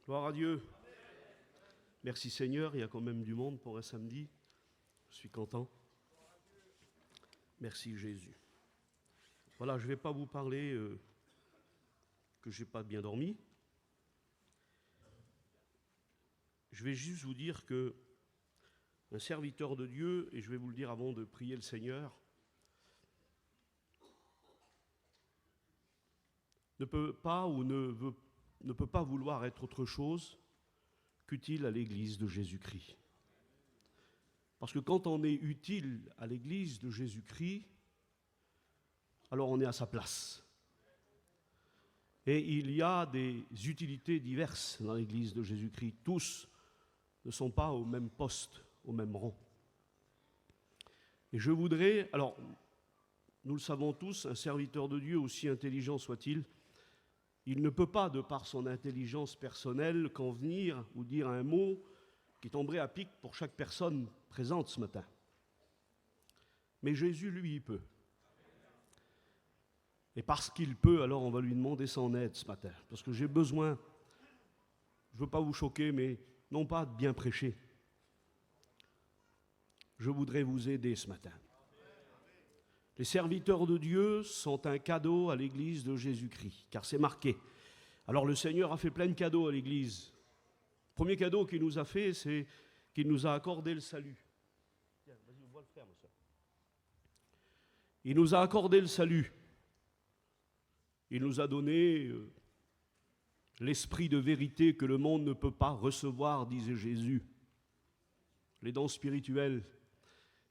Gloire à Dieu. Merci Seigneur, il y a quand même du monde pour un samedi. Je suis content. Merci Jésus. Voilà, je ne vais pas vous parler que je n'ai pas bien dormi. Je vais juste vous dire que un serviteur de Dieu, et je vais vous le dire avant de prier le Seigneur, ne peut pas ou ne peut pas vouloir être autre chose qu'utile à l'Église de Jésus-Christ. Parce que quand on est utile à l'Église de Jésus-Christ, alors on est à sa place. Et il y a des utilités diverses dans l'Église de Jésus-Christ. Tous ne sont pas au même poste, au même rang. Et je voudrais, alors, nous le savons tous, un serviteur de Dieu, aussi intelligent soit-il, il ne peut pas, de par son intelligence personnelle, convenir ou dire un mot qui tomberait à pic pour chaque personne présente ce matin. Mais Jésus, lui, il peut. Et parce qu'il peut, alors on va lui demander son aide ce matin. Parce que j'ai besoin, je ne veux pas vous choquer, mais non pas de bien prêcher. Je voudrais vous aider ce matin. Les serviteurs de Dieu sont un cadeau à l'Église de Jésus-Christ, car c'est marqué. Alors le Seigneur a fait plein de cadeaux à l'Église. Le premier cadeau qu'il nous a fait, c'est qu'il nous a accordé le salut. Tiens, vas-y, on voit le frère, monsieur. Il nous a accordé le salut. Il nous a donné l'esprit de vérité que le monde ne peut pas recevoir, disait Jésus. Les dons spirituels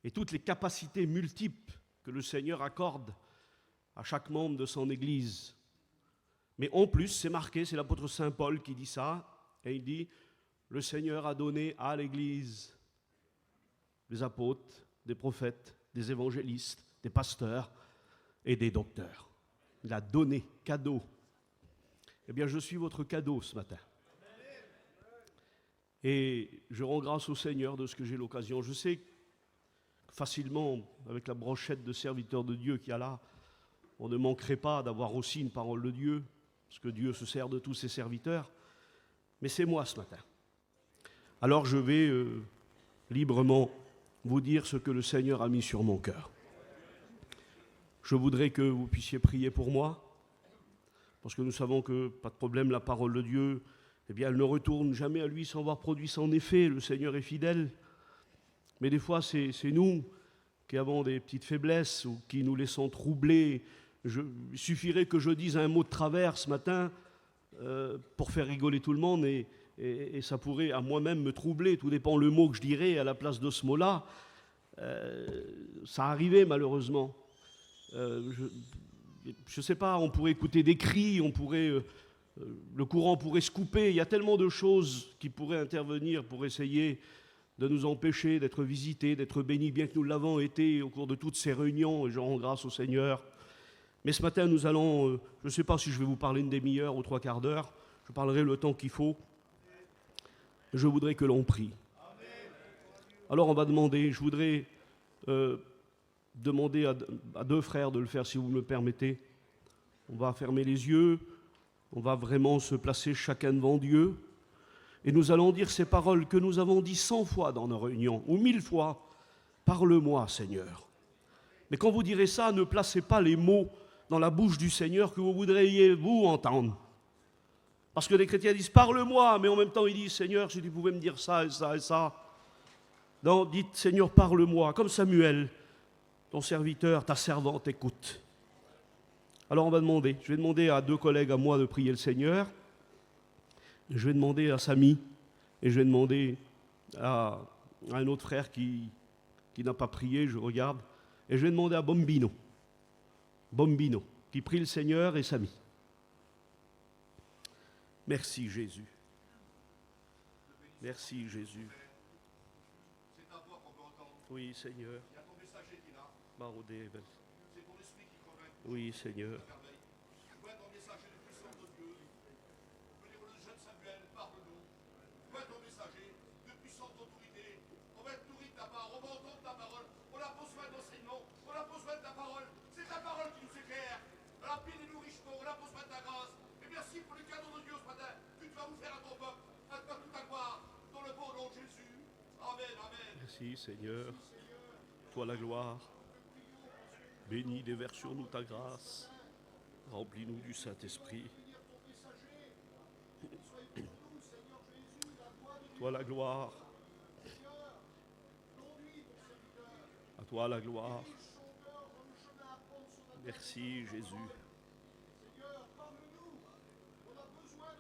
et toutes les capacités multiples que le Seigneur accorde à chaque membre de son Église. Mais en plus, c'est marqué, c'est l'apôtre Saint Paul qui dit ça, et il dit, le Seigneur a donné à l'Église des apôtres, des prophètes, des évangélistes, des pasteurs et des docteurs. Il a donné, cadeau. Eh bien, je suis votre cadeau ce matin. Et je rends grâce au Seigneur de ce que j'ai l'occasion. Je sais facilement, avec la brochette de serviteurs de Dieu qu'il y a là, on ne manquerait pas d'avoir aussi une parole de Dieu, parce que Dieu se sert de tous ses serviteurs. Mais c'est moi ce matin. Alors je vais librement vous dire ce que le Seigneur a mis sur mon cœur. Je voudrais que vous puissiez prier pour moi, parce que nous savons que, pas de problème, la parole de Dieu, eh bien, elle ne retourne jamais à lui sans avoir produit son effet. Le Seigneur est fidèle. Mais des fois, c'est nous qui avons des petites faiblesses ou qui nous laissons troubler. Il suffirait que je dise un mot de travers ce matin pour faire rigoler tout le monde et ça pourrait à moi-même me troubler. Tout dépend le mot que je dirais à la place de ce mot-là. Ça arrivait malheureusement. Je ne sais pas, on pourrait écouter des cris, le courant pourrait se couper. Il y a tellement de choses qui pourraient intervenir pour essayer de nous empêcher d'être visités, d'être bénis, bien que nous l'avons été au cours de toutes ces réunions, et je rends grâce au Seigneur. Mais ce matin, nous allons, je ne sais pas si je vais vous parler une demi-heure ou 3/4 d'heure, je parlerai le temps qu'il faut. Je voudrais que l'on prie. Alors on va demander, je voudrais demander à deux frères de le faire, si vous me le permettez. On va fermer les yeux, on va vraiment se placer chacun devant Dieu. Et nous allons dire ces paroles que nous avons dit 100 fois dans nos réunions, ou 1000 fois. Parle-moi, Seigneur. Mais quand vous direz ça, ne placez pas les mots dans la bouche du Seigneur que vous voudriez, vous, entendre. Parce que les chrétiens disent, parle-moi, mais en même temps, ils disent, Seigneur, si tu pouvais me dire ça et ça et ça. Non, dites, Seigneur, parle-moi, comme Samuel, ton serviteur, ta servante, écoute. Alors on va demander, je vais demander à deux collègues à moi de prier le Seigneur. Je vais demander à Samy et je vais demander à un autre frère qui n'a pas prié, je regarde, et je vais demander à Bombino, qui prie le Seigneur, et Samy. Merci Jésus. Merci Jésus. C'est ta voix qu'on peut entendre. Oui Seigneur. Il y a ton messager qui est là. Barodével. C'est ton esprit qui convainc. Oui Seigneur. Vois ton messager de puissance de Dieu. On peut dire le jeune Samuel, parle-nous. Vois ton messager de puissance d'autorité. On va être nourri de ta parole, on va entendre ta parole. On a besoin d'enseignement, on a besoin de ta parole. C'est ta parole qui nous éclaire. Rapide et nous richement, on a besoin de ta grâce. Et merci pour les cadeaux de Dieu ce matin. Tu vas vous faire à ton peuple. Merci Seigneur. Toi la gloire. Bénis, déverse sur nous ta grâce. Remplis-nous du Saint-Esprit. Toi la gloire. À toi la gloire. Merci Jésus.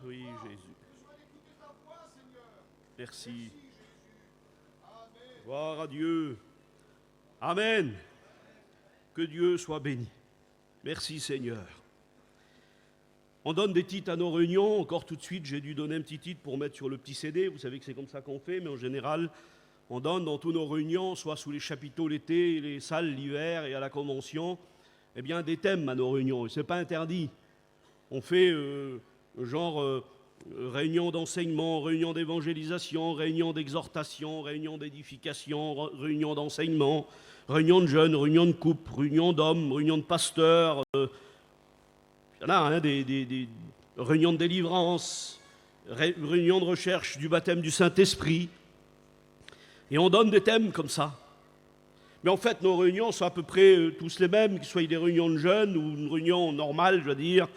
Oui Jésus. Merci. Gloire à Dieu. Amen. Que Dieu soit béni. Merci Seigneur. On donne des titres à nos réunions. Encore tout de suite, j'ai dû donner un petit titre pour mettre sur le petit CD. Vous savez que c'est comme ça qu'on fait, mais en général, on donne dans tous nos réunions, soit sous les chapiteaux l'été, les salles l'hiver et à la convention, eh bien des thèmes à nos réunions. Et ce n'est pas interdit. On fait réunion d'enseignement, réunion d'évangélisation, réunion d'exhortation, réunion d'édification, réunion d'enseignement, réunion de jeunes, réunion de couple, réunion d'hommes, réunion de pasteurs. Il y en a des réunions de délivrance, réunions de recherche du baptême du Saint-Esprit. Et on donne des thèmes comme ça. Mais en fait, nos réunions sont à peu près tous les mêmes, qu'ils soient des réunions de jeunes ou une réunion normale, je veux dire.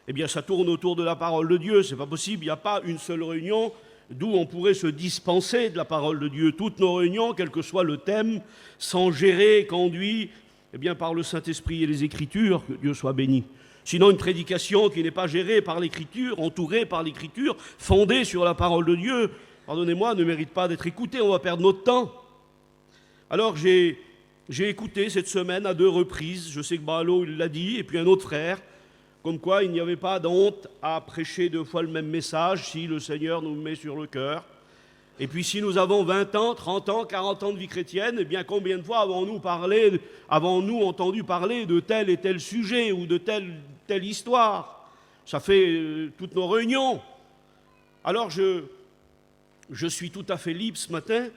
Eh bien, ça tourne autour de la parole de Dieu. C'est pas possible. Il n'y a pas une seule réunion d'où on pourrait se dispenser de la parole de Dieu. Toutes nos réunions, quel que soit le thème, sont gérées, conduites, eh bien, par le Saint-Esprit et les Écritures. Que Dieu soit béni. Sinon, une prédication qui n'est pas gérée par l'Écriture, entourée par l'Écriture, fondée sur la parole de Dieu, pardonnez-moi, ne mérite pas d'être écoutée. On va perdre notre temps. Alors, j'ai écouté cette semaine à 2 reprises. Je sais que Balo, il l'a dit, et puis un autre frère. Comme quoi, il n'y avait pas d'honte à prêcher 2 fois le même message si le Seigneur nous met sur le cœur. Et puis si nous avons 20 ans, 30 ans, 40 ans de vie chrétienne, eh bien combien de fois avons-nous entendu parler de tel et tel sujet ou de telle histoire? Ça fait toutes nos réunions. Alors je suis tout à fait libre ce matin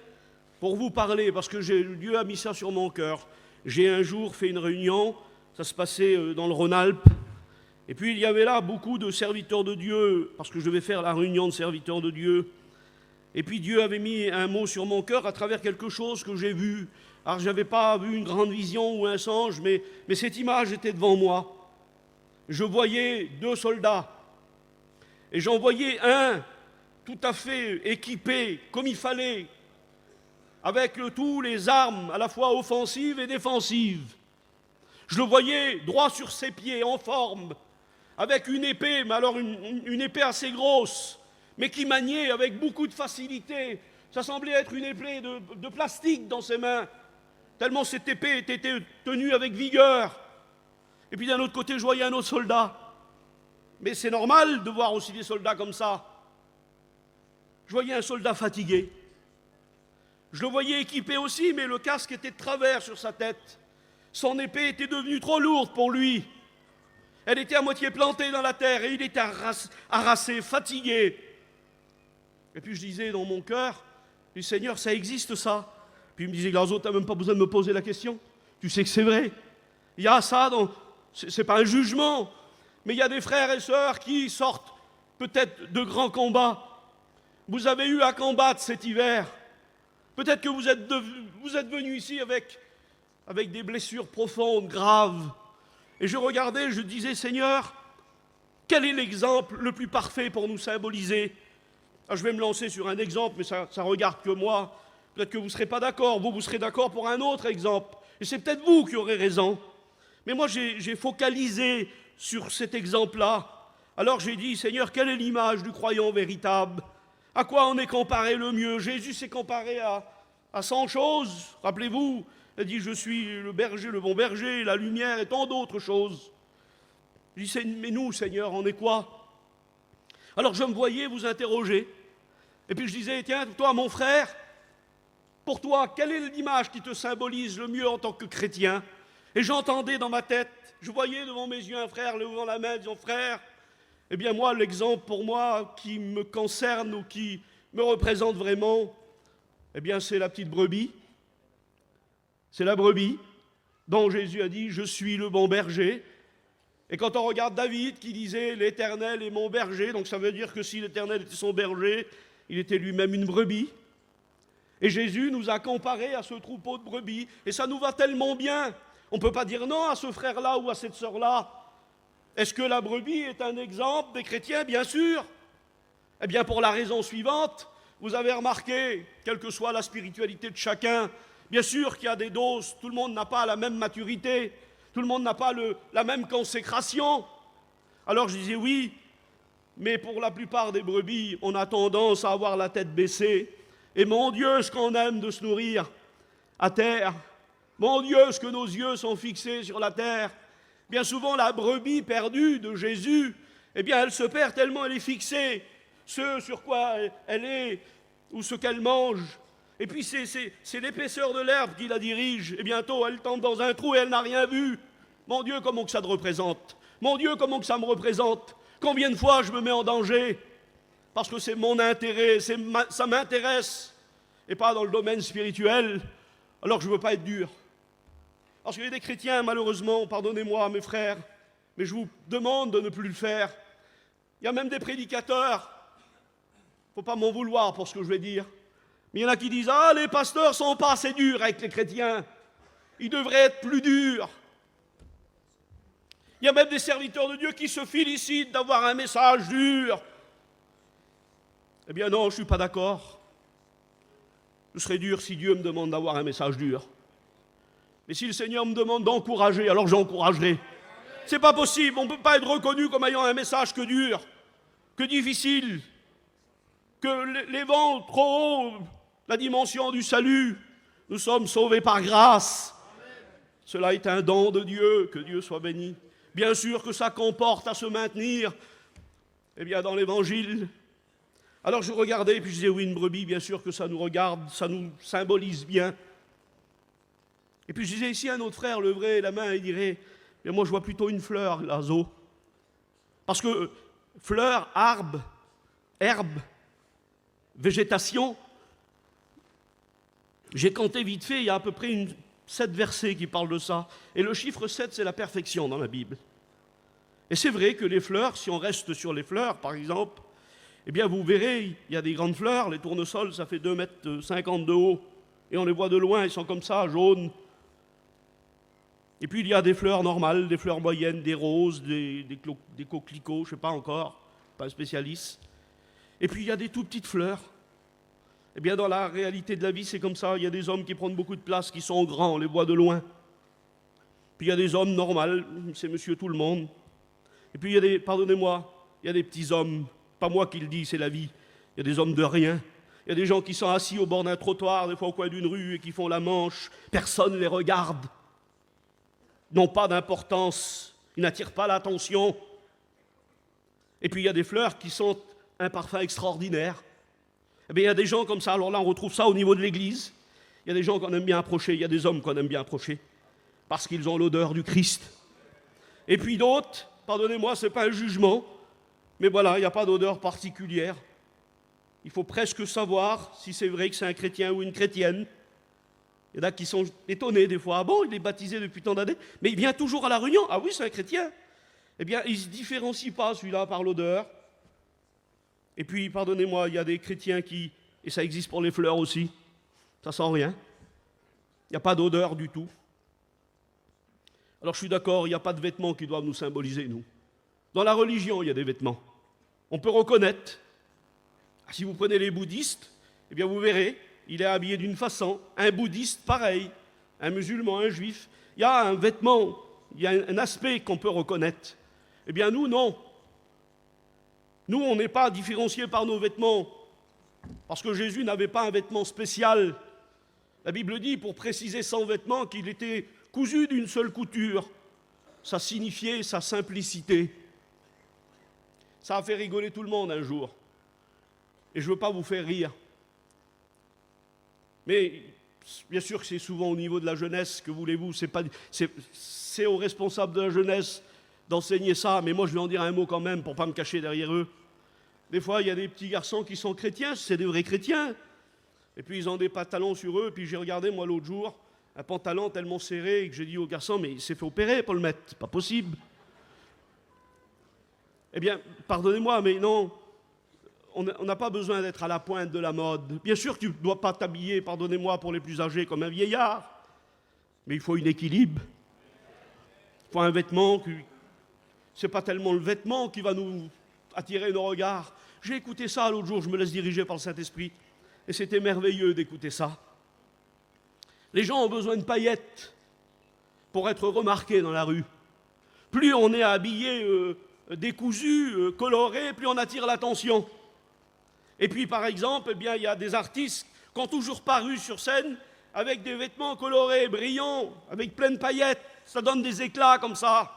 pour vous parler, parce que Dieu a mis ça sur mon cœur. J'ai un jour fait une réunion, ça se passait dans le Rhône-Alpes. Et puis il y avait là beaucoup de serviteurs de Dieu, parce que je vais faire la réunion de serviteurs de Dieu. Et puis Dieu avait mis un mot sur mon cœur à travers quelque chose que j'ai vu. Alors je n'avais pas vu une grande vision ou un songe, mais cette image était devant moi. Je voyais 2 soldats. Et j'en voyais un tout à fait équipé comme il fallait, avec tous les armes à la fois offensives et défensives. Je le voyais droit sur ses pieds, en forme, avec une épée, mais alors une épée assez grosse, mais qui maniait avec beaucoup de facilité. Ça semblait être une épée de plastique dans ses mains, tellement cette épée était tenue avec vigueur. Et puis d'un autre côté, je voyais un autre soldat. Mais c'est normal de voir aussi des soldats comme ça. Je voyais un soldat fatigué. Je le voyais équipé aussi, mais le casque était de travers sur sa tête. Son épée était devenue trop lourde pour lui. Elle était à moitié plantée dans la terre et il était harassé, fatigué. Et puis je disais dans mon cœur, « Seigneur, ça existe ça ?» Puis il me disait, « Glazo, tu n'as même pas besoin de me poser la question. Tu sais que c'est vrai. Il y a ça, c'est pas un jugement, mais il y a des frères et sœurs qui sortent peut-être de grands combats. Vous avez eu à combattre cet hiver. Peut-être que vous êtes venus ici avec des blessures profondes, graves. Et je regardais, je disais, Seigneur, quel est l'exemple le plus parfait pour nous symboliser? Alors, je vais me lancer sur un exemple, mais ça regarde que moi. Peut-être que vous ne serez pas d'accord. Vous serez d'accord pour un autre exemple. Et c'est peut-être vous qui aurez raison. Mais moi, j'ai focalisé sur cet exemple-là. Alors j'ai dit, Seigneur, quelle est l'image du croyant véritable? À quoi on est comparé le mieux? Jésus s'est comparé à 100 choses. Rappelez-vous, il dit, je suis le berger, le bon berger, la lumière et tant d'autres choses. Je dis, mais nous, Seigneur, on est quoi? Alors je me voyais vous interroger. Et puis je disais, tiens, toi, mon frère, pour toi, quelle est l'image qui te symbolise le mieux en tant que chrétien? Et j'entendais dans ma tête, je voyais devant mes yeux un frère levant la main, disant, frère, eh bien moi, l'exemple pour moi qui me concerne ou qui me représente vraiment, eh bien c'est la petite brebis. C'est la brebis dont Jésus a dit, je suis le bon berger. Et quand on regarde David qui disait, l'Éternel est mon berger, donc ça veut dire que si l'Éternel était son berger, il était lui-même une brebis. Et Jésus nous a comparés à ce troupeau de brebis, et ça nous va tellement bien. On ne peut pas dire non à ce frère-là ou à cette sœur-là. Est-ce que la brebis est un exemple des chrétiens? Bien sûr. Eh bien, pour la raison suivante, vous avez remarqué, quelle que soit la spiritualité de chacun, bien sûr qu'il y a des doses, tout le monde n'a pas la même maturité, tout le monde n'a pas la même consécration. Alors je disais oui, mais pour la plupart des brebis, on a tendance à avoir la tête baissée. Et mon Dieu, ce qu'on aime de se nourrir à terre. Mon Dieu, ce que nos yeux sont fixés sur la terre. Bien souvent, la brebis perdue de Jésus, eh bien, elle se perd tellement elle est fixée. Ce sur quoi elle est, ou ce qu'elle mange. Et puis, c'est l'épaisseur de l'herbe qui la dirige. Et bientôt, elle tombe dans un trou et elle n'a rien vu. Mon Dieu, comment que ça te représente? Mon Dieu, comment que ça me représente? Combien de fois je me mets en danger? Parce que c'est mon intérêt, ça m'intéresse, et pas dans le domaine spirituel, alors que je ne veux pas être dur. Parce qu'il y a des chrétiens, malheureusement, pardonnez-moi mes frères, mais je vous demande de ne plus le faire. Il y a même des prédicateurs, il ne faut pas m'en vouloir pour ce que je vais dire, mais il y en a qui disent « Ah, les pasteurs ne sont pas assez durs avec les chrétiens, ils devraient être plus durs ». Il y a même des serviteurs de Dieu qui se félicitent d'avoir un message dur. Eh bien non, je ne suis pas d'accord. Je serais dur si Dieu me demande d'avoir un message dur. Mais si le Seigneur me demande d'encourager, alors j'encouragerai. C'est pas possible, on ne peut pas être reconnu comme ayant un message que dur, que difficile, que les vents trop hauts, la dimension du salut. Nous sommes sauvés par grâce. Cela est un don de Dieu, que Dieu soit béni. Bien sûr que ça comporte à se maintenir, eh bien dans l'Évangile. Alors je regardais et puis je disais oui, une brebis, bien sûr que ça nous regarde, ça nous symbolise bien. Et puis je disais ici un autre frère leverait la main et dirait mais moi je vois plutôt une fleur, l'oiseau. Parce que fleur, arbre, herbe, végétation, j'ai compté vite fait, il y a à peu près 7 versets qui parlent de ça. Et le chiffre 7, c'est la perfection dans la Bible. Et c'est vrai que les fleurs, si on reste sur les fleurs, par exemple, eh bien vous verrez, il y a des grandes fleurs, les tournesols, ça fait 2,50 m de haut. Et on les voit de loin, ils sont comme ça, jaunes. Et puis il y a des fleurs normales, des fleurs moyennes, des roses, des coquelicots, je ne sais pas encore, pas un spécialiste. Et puis il y a des tout petites fleurs. Eh bien, dans la réalité de la vie, c'est comme ça. Il y a des hommes qui prennent beaucoup de place, qui sont grands, on les voit de loin. Puis il y a des hommes normaux, c'est monsieur tout le monde. Et puis il y a des, pardonnez-moi, il y a des petits hommes, pas moi qui le dis, c'est la vie. Il y a des hommes de rien. Il y a des gens qui sont assis au bord d'un trottoir, des fois au coin d'une rue, et qui font la manche. Personne ne les regarde. Ils n'ont pas d'importance. Ils n'attirent pas l'attention. Et puis il y a des fleurs qui sont un parfum extraordinaire. Eh bien, il y a des gens comme ça, alors là on retrouve ça au niveau de l'Église. Il y a des gens qu'on aime bien approcher, il y a des hommes qu'on aime bien approcher, parce qu'ils ont l'odeur du Christ. Et puis d'autres, pardonnez-moi, ce n'est pas un jugement, mais voilà, il n'y a pas d'odeur particulière. Il faut presque savoir si c'est vrai que c'est un chrétien ou une chrétienne. Il y en a qui sont étonnés des fois. Ah bon, il est baptisé depuis tant d'années, mais il vient toujours à la réunion. Ah oui, c'est un chrétien. Eh bien, il ne se différencie pas, celui-là, par l'odeur. Et puis, pardonnez-moi, il y a des chrétiens qui, et ça existe pour les fleurs aussi, ça sent rien. Il n'y a pas d'odeur du tout. Alors je suis d'accord, il n'y a pas de vêtements qui doivent nous symboliser, nous. Dans la religion, il y a des vêtements. On peut reconnaître. Si vous prenez les bouddhistes, eh bien vous verrez, il est habillé d'une façon. Un bouddhiste, pareil. Un musulman, un juif. Il y a un vêtement, il y a un aspect qu'on peut reconnaître. Eh bien nous, non. Nous, on n'est pas différenciés par nos vêtements, parce que Jésus n'avait pas un vêtement spécial. La Bible dit, pour préciser son vêtement, qu'il était cousu d'une seule couture. Ça signifiait sa simplicité. Ça a fait rigoler tout le monde un jour. Et je ne veux pas vous faire rire. Mais bien sûr que c'est souvent au niveau de la jeunesse, que voulez-vous, c'est aux responsables de la jeunesse d'enseigner ça, mais moi je vais en dire un mot quand même pour ne pas me cacher derrière eux. Des fois, il y a des petits garçons qui sont chrétiens, c'est des vrais chrétiens. Et puis ils ont des pantalons sur eux, puis j'ai regardé moi l'autre jour, un pantalon tellement serré, et que j'ai dit au garçon, mais il s'est fait opérer pour le mettre, c'est pas possible. Eh bien, pardonnez-moi, mais non, on n'a pas besoin d'être à la pointe de la mode. Bien sûr, tu ne dois pas t'habiller, pardonnez-moi pour les plus âgés, comme un vieillard. Mais il faut un équilibre. Il faut un vêtement. Ce n'est pas tellement le vêtement qui va nous attirer nos regards. J'ai écouté ça l'autre jour, je me laisse diriger par le Saint-Esprit. Et c'était merveilleux d'écouter ça. Les gens ont besoin de paillettes pour être remarqués dans la rue. Plus on est habillé décousu, coloré, plus on attire l'attention. Et puis, par exemple, eh bien, il y a des artistes qui ont toujours paru sur scène avec des vêtements colorés, brillants, avec plein de paillettes. Ça donne des éclats comme ça.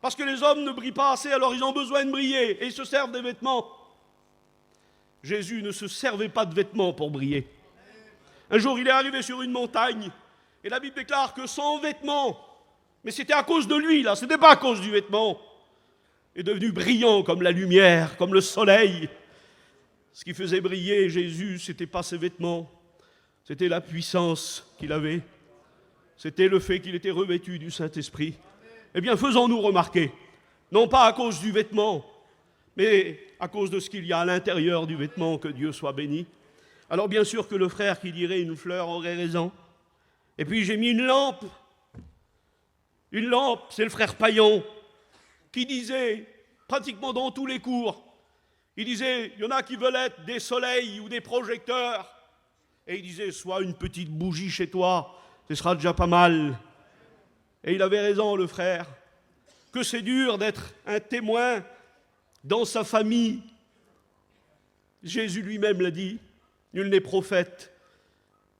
Parce que les hommes ne brillent pas assez, alors ils ont besoin de briller, et ils se servent des vêtements. Jésus ne se servait pas de vêtements pour briller. Un jour, il est arrivé sur une montagne, et la Bible déclare que son vêtement, mais c'était à cause de lui, là, ce n'était pas à cause du vêtement, est devenu brillant comme la lumière, comme le soleil. Ce qui faisait briller Jésus, ce n'était pas ses vêtements, c'était la puissance qu'il avait, c'était le fait qu'il était revêtu du Saint-Esprit. Eh bien, faisons-nous remarquer, non pas à cause du vêtement, mais à cause de ce qu'il y a à l'intérieur du vêtement, que Dieu soit béni. Alors bien sûr que le frère qui dirait une fleur aurait raison. Et puis j'ai mis une lampe. Une lampe, c'est le frère Paillon, qui disait, pratiquement dans tous les cours, il disait, il y en a qui veulent être des soleils ou des projecteurs. Et il disait, soit une petite bougie chez toi, ce sera déjà pas mal. Et il avait raison, le frère, que c'est dur d'être un témoin dans sa famille. Jésus lui-même l'a dit, nul n'est prophète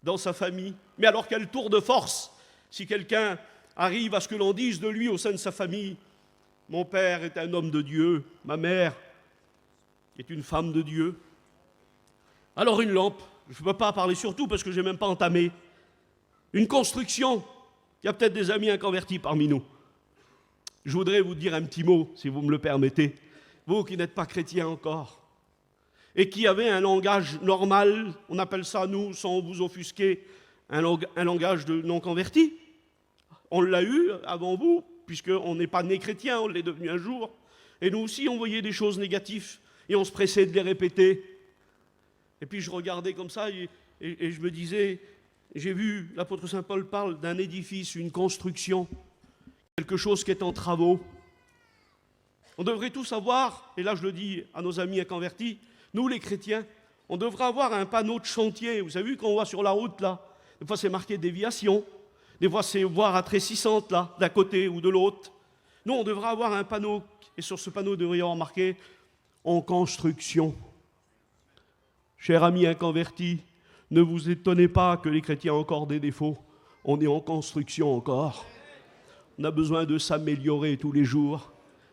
dans sa famille. Mais alors quel tour de force si quelqu'un arrive à ce que l'on dise de lui au sein de sa famille, mon père est un homme de Dieu, ma mère est une femme de Dieu. Alors une lampe, je ne peux pas parler surtout parce que je n'ai même pas entamé. Une construction. Il y a peut-être des amis inconvertis parmi nous. Je voudrais vous dire un petit mot, si vous me le permettez. Vous qui n'êtes pas chrétiens encore, et qui avez un langage normal, on appelle ça, nous, sans vous offusquer, un langage de non-convertis. On l'a eu avant vous, puisqu'on n'est pas né chrétien, on l'est devenu un jour. Et nous aussi, on voyait des choses négatives, et on se pressait de les répéter. Et puis je regardais comme ça, et je me disais, j'ai vu, l'apôtre Saint Paul parle d'un édifice, une construction, quelque chose qui est en travaux. On devrait tous avoir, et là je le dis à nos amis inconvertis, nous les chrétiens, on devrait avoir un panneau de chantier. Vous avez vu quand on va sur la route là, des fois c'est marqué déviation, des fois c'est voie rafraîchissante là, d'un côté ou de l'autre. Nous on devrait avoir un panneau, et sur ce panneau devrait y avoir marqué en construction. Chers amis inconvertis, ne vous étonnez pas que les chrétiens ont encore des défauts. On est en construction encore. On a besoin de s'améliorer tous les jours.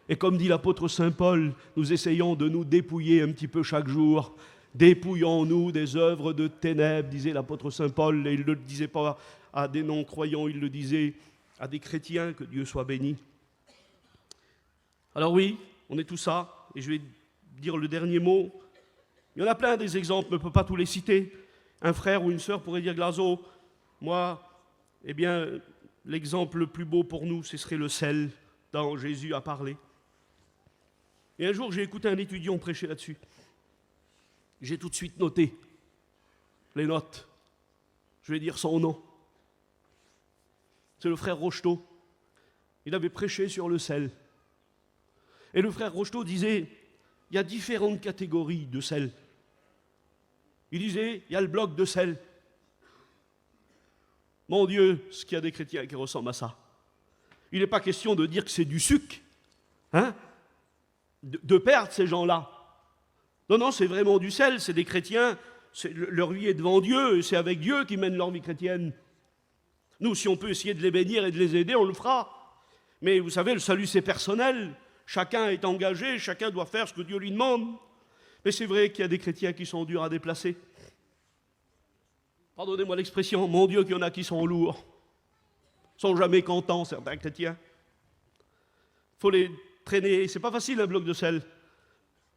Et comme dit l'apôtre Saint Paul, nous essayons de nous dépouiller un petit peu chaque jour. Dépouillons-nous des œuvres de ténèbres, disait l'apôtre Saint Paul. Et il ne le disait pas à des non-croyants, il le disait à des chrétiens, que Dieu soit béni. Alors oui, on est tout ça. Et je vais dire le dernier mot. Il y en a plein des exemples, on ne peut pas tous les citer. Un frère ou une sœur pourrait dire, Glazo, moi, eh bien, l'exemple le plus beau pour nous, ce serait le sel dont Jésus a parlé. Et un jour, j'ai écouté un étudiant prêcher là-dessus. J'ai tout de suite noté les notes. Je vais dire son nom. C'est le frère Rocheteau. Il avait prêché sur le sel. Et le frère Rocheteau disait, il y a différentes catégories de sel. Il disait, il y a le bloc de sel. Mon Dieu, ce qu'il y a des chrétiens qui ressemblent à ça. Il n'est pas question de dire que c'est du sucre, hein, de perdre ces gens-là. Non, non, c'est vraiment du sel, c'est des chrétiens, leur vie est devant Dieu, et c'est avec Dieu qu'ils mènent leur vie chrétienne. Nous, si on peut essayer de les bénir et de les aider, on le fera. Mais vous savez, le salut, c'est personnel. Chacun est engagé, chacun doit faire ce que Dieu lui demande. Mais c'est vrai qu'il y a des chrétiens qui sont durs à déplacer. Pardonnez-moi l'expression, mon Dieu, qu'il y en a qui sont lourds. Ils ne sont jamais contents, certains chrétiens. Il faut les traîner. C'est pas facile, un bloc de sel.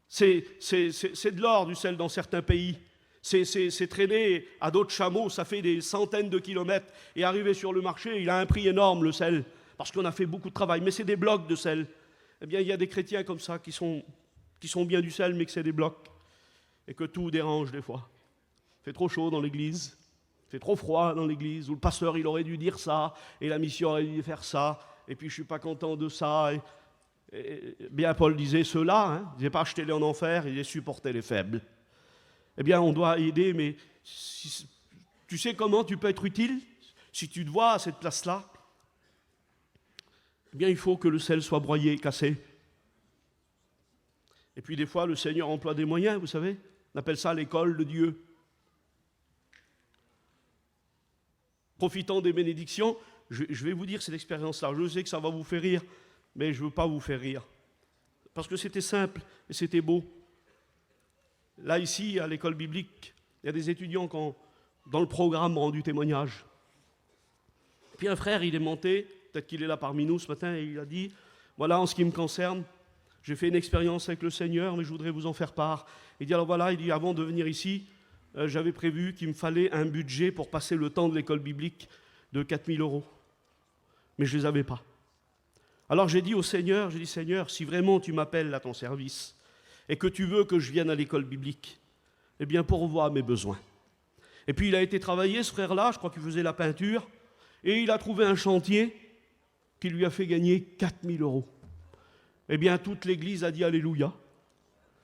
C'est de l'or, du sel, dans certains pays. C'est traîné à d'autres chameaux, ça fait des centaines de kilomètres. Et arrivé sur le marché, il a un prix énorme, le sel, parce qu'on a fait beaucoup de travail. Mais c'est des blocs de sel. Eh bien, il y a des chrétiens comme ça qui sont bien du sel, mais que c'est des blocs. et que tout dérange des fois. Il fait trop chaud dans l'église, il fait trop froid dans l'église, ou le pasteur il aurait dû dire ça, et la mission aurait dû faire ça, et puis je ne suis pas content de ça. Et bien Paul disait ceux-là, il ne disait pas achetez-les en enfer, il disait supportez les faibles. Eh bien on doit aider, mais tu sais comment tu peux être utile si tu te vois à cette place-là? Eh bien il faut que le sel soit broyé, cassé. Et puis des fois le Seigneur emploie des moyens, vous savez, on appelle ça l'école de Dieu. Profitant des bénédictions, je vais vous dire cette expérience-là. Je sais que ça va vous faire rire, mais je ne veux pas vous faire rire. Parce que c'était simple et c'était beau. Là, ici, à l'école biblique, il y a des étudiants qui ont, dans le programme, rendu témoignage. Puis un frère, il est monté, peut-être qu'il est là parmi nous ce matin, et il a dit, voilà, en ce qui me concerne, j'ai fait une expérience avec le Seigneur, mais je voudrais vous en faire part. Il dit, alors voilà, il dit, avant de venir ici, j'avais prévu qu'il me fallait un budget pour passer le temps de l'école biblique de 4 000 €. Mais je ne les avais pas. Alors j'ai dit au Seigneur, Seigneur, si vraiment tu m'appelles à ton service et que tu veux que je vienne à l'école biblique, eh bien pourvois mes besoins. Et puis il a été travaillé, ce frère-là, je crois qu'il faisait la peinture, et il a trouvé un chantier qui lui a fait gagner 4 000 €. Eh bien toute l'église a dit Alléluia,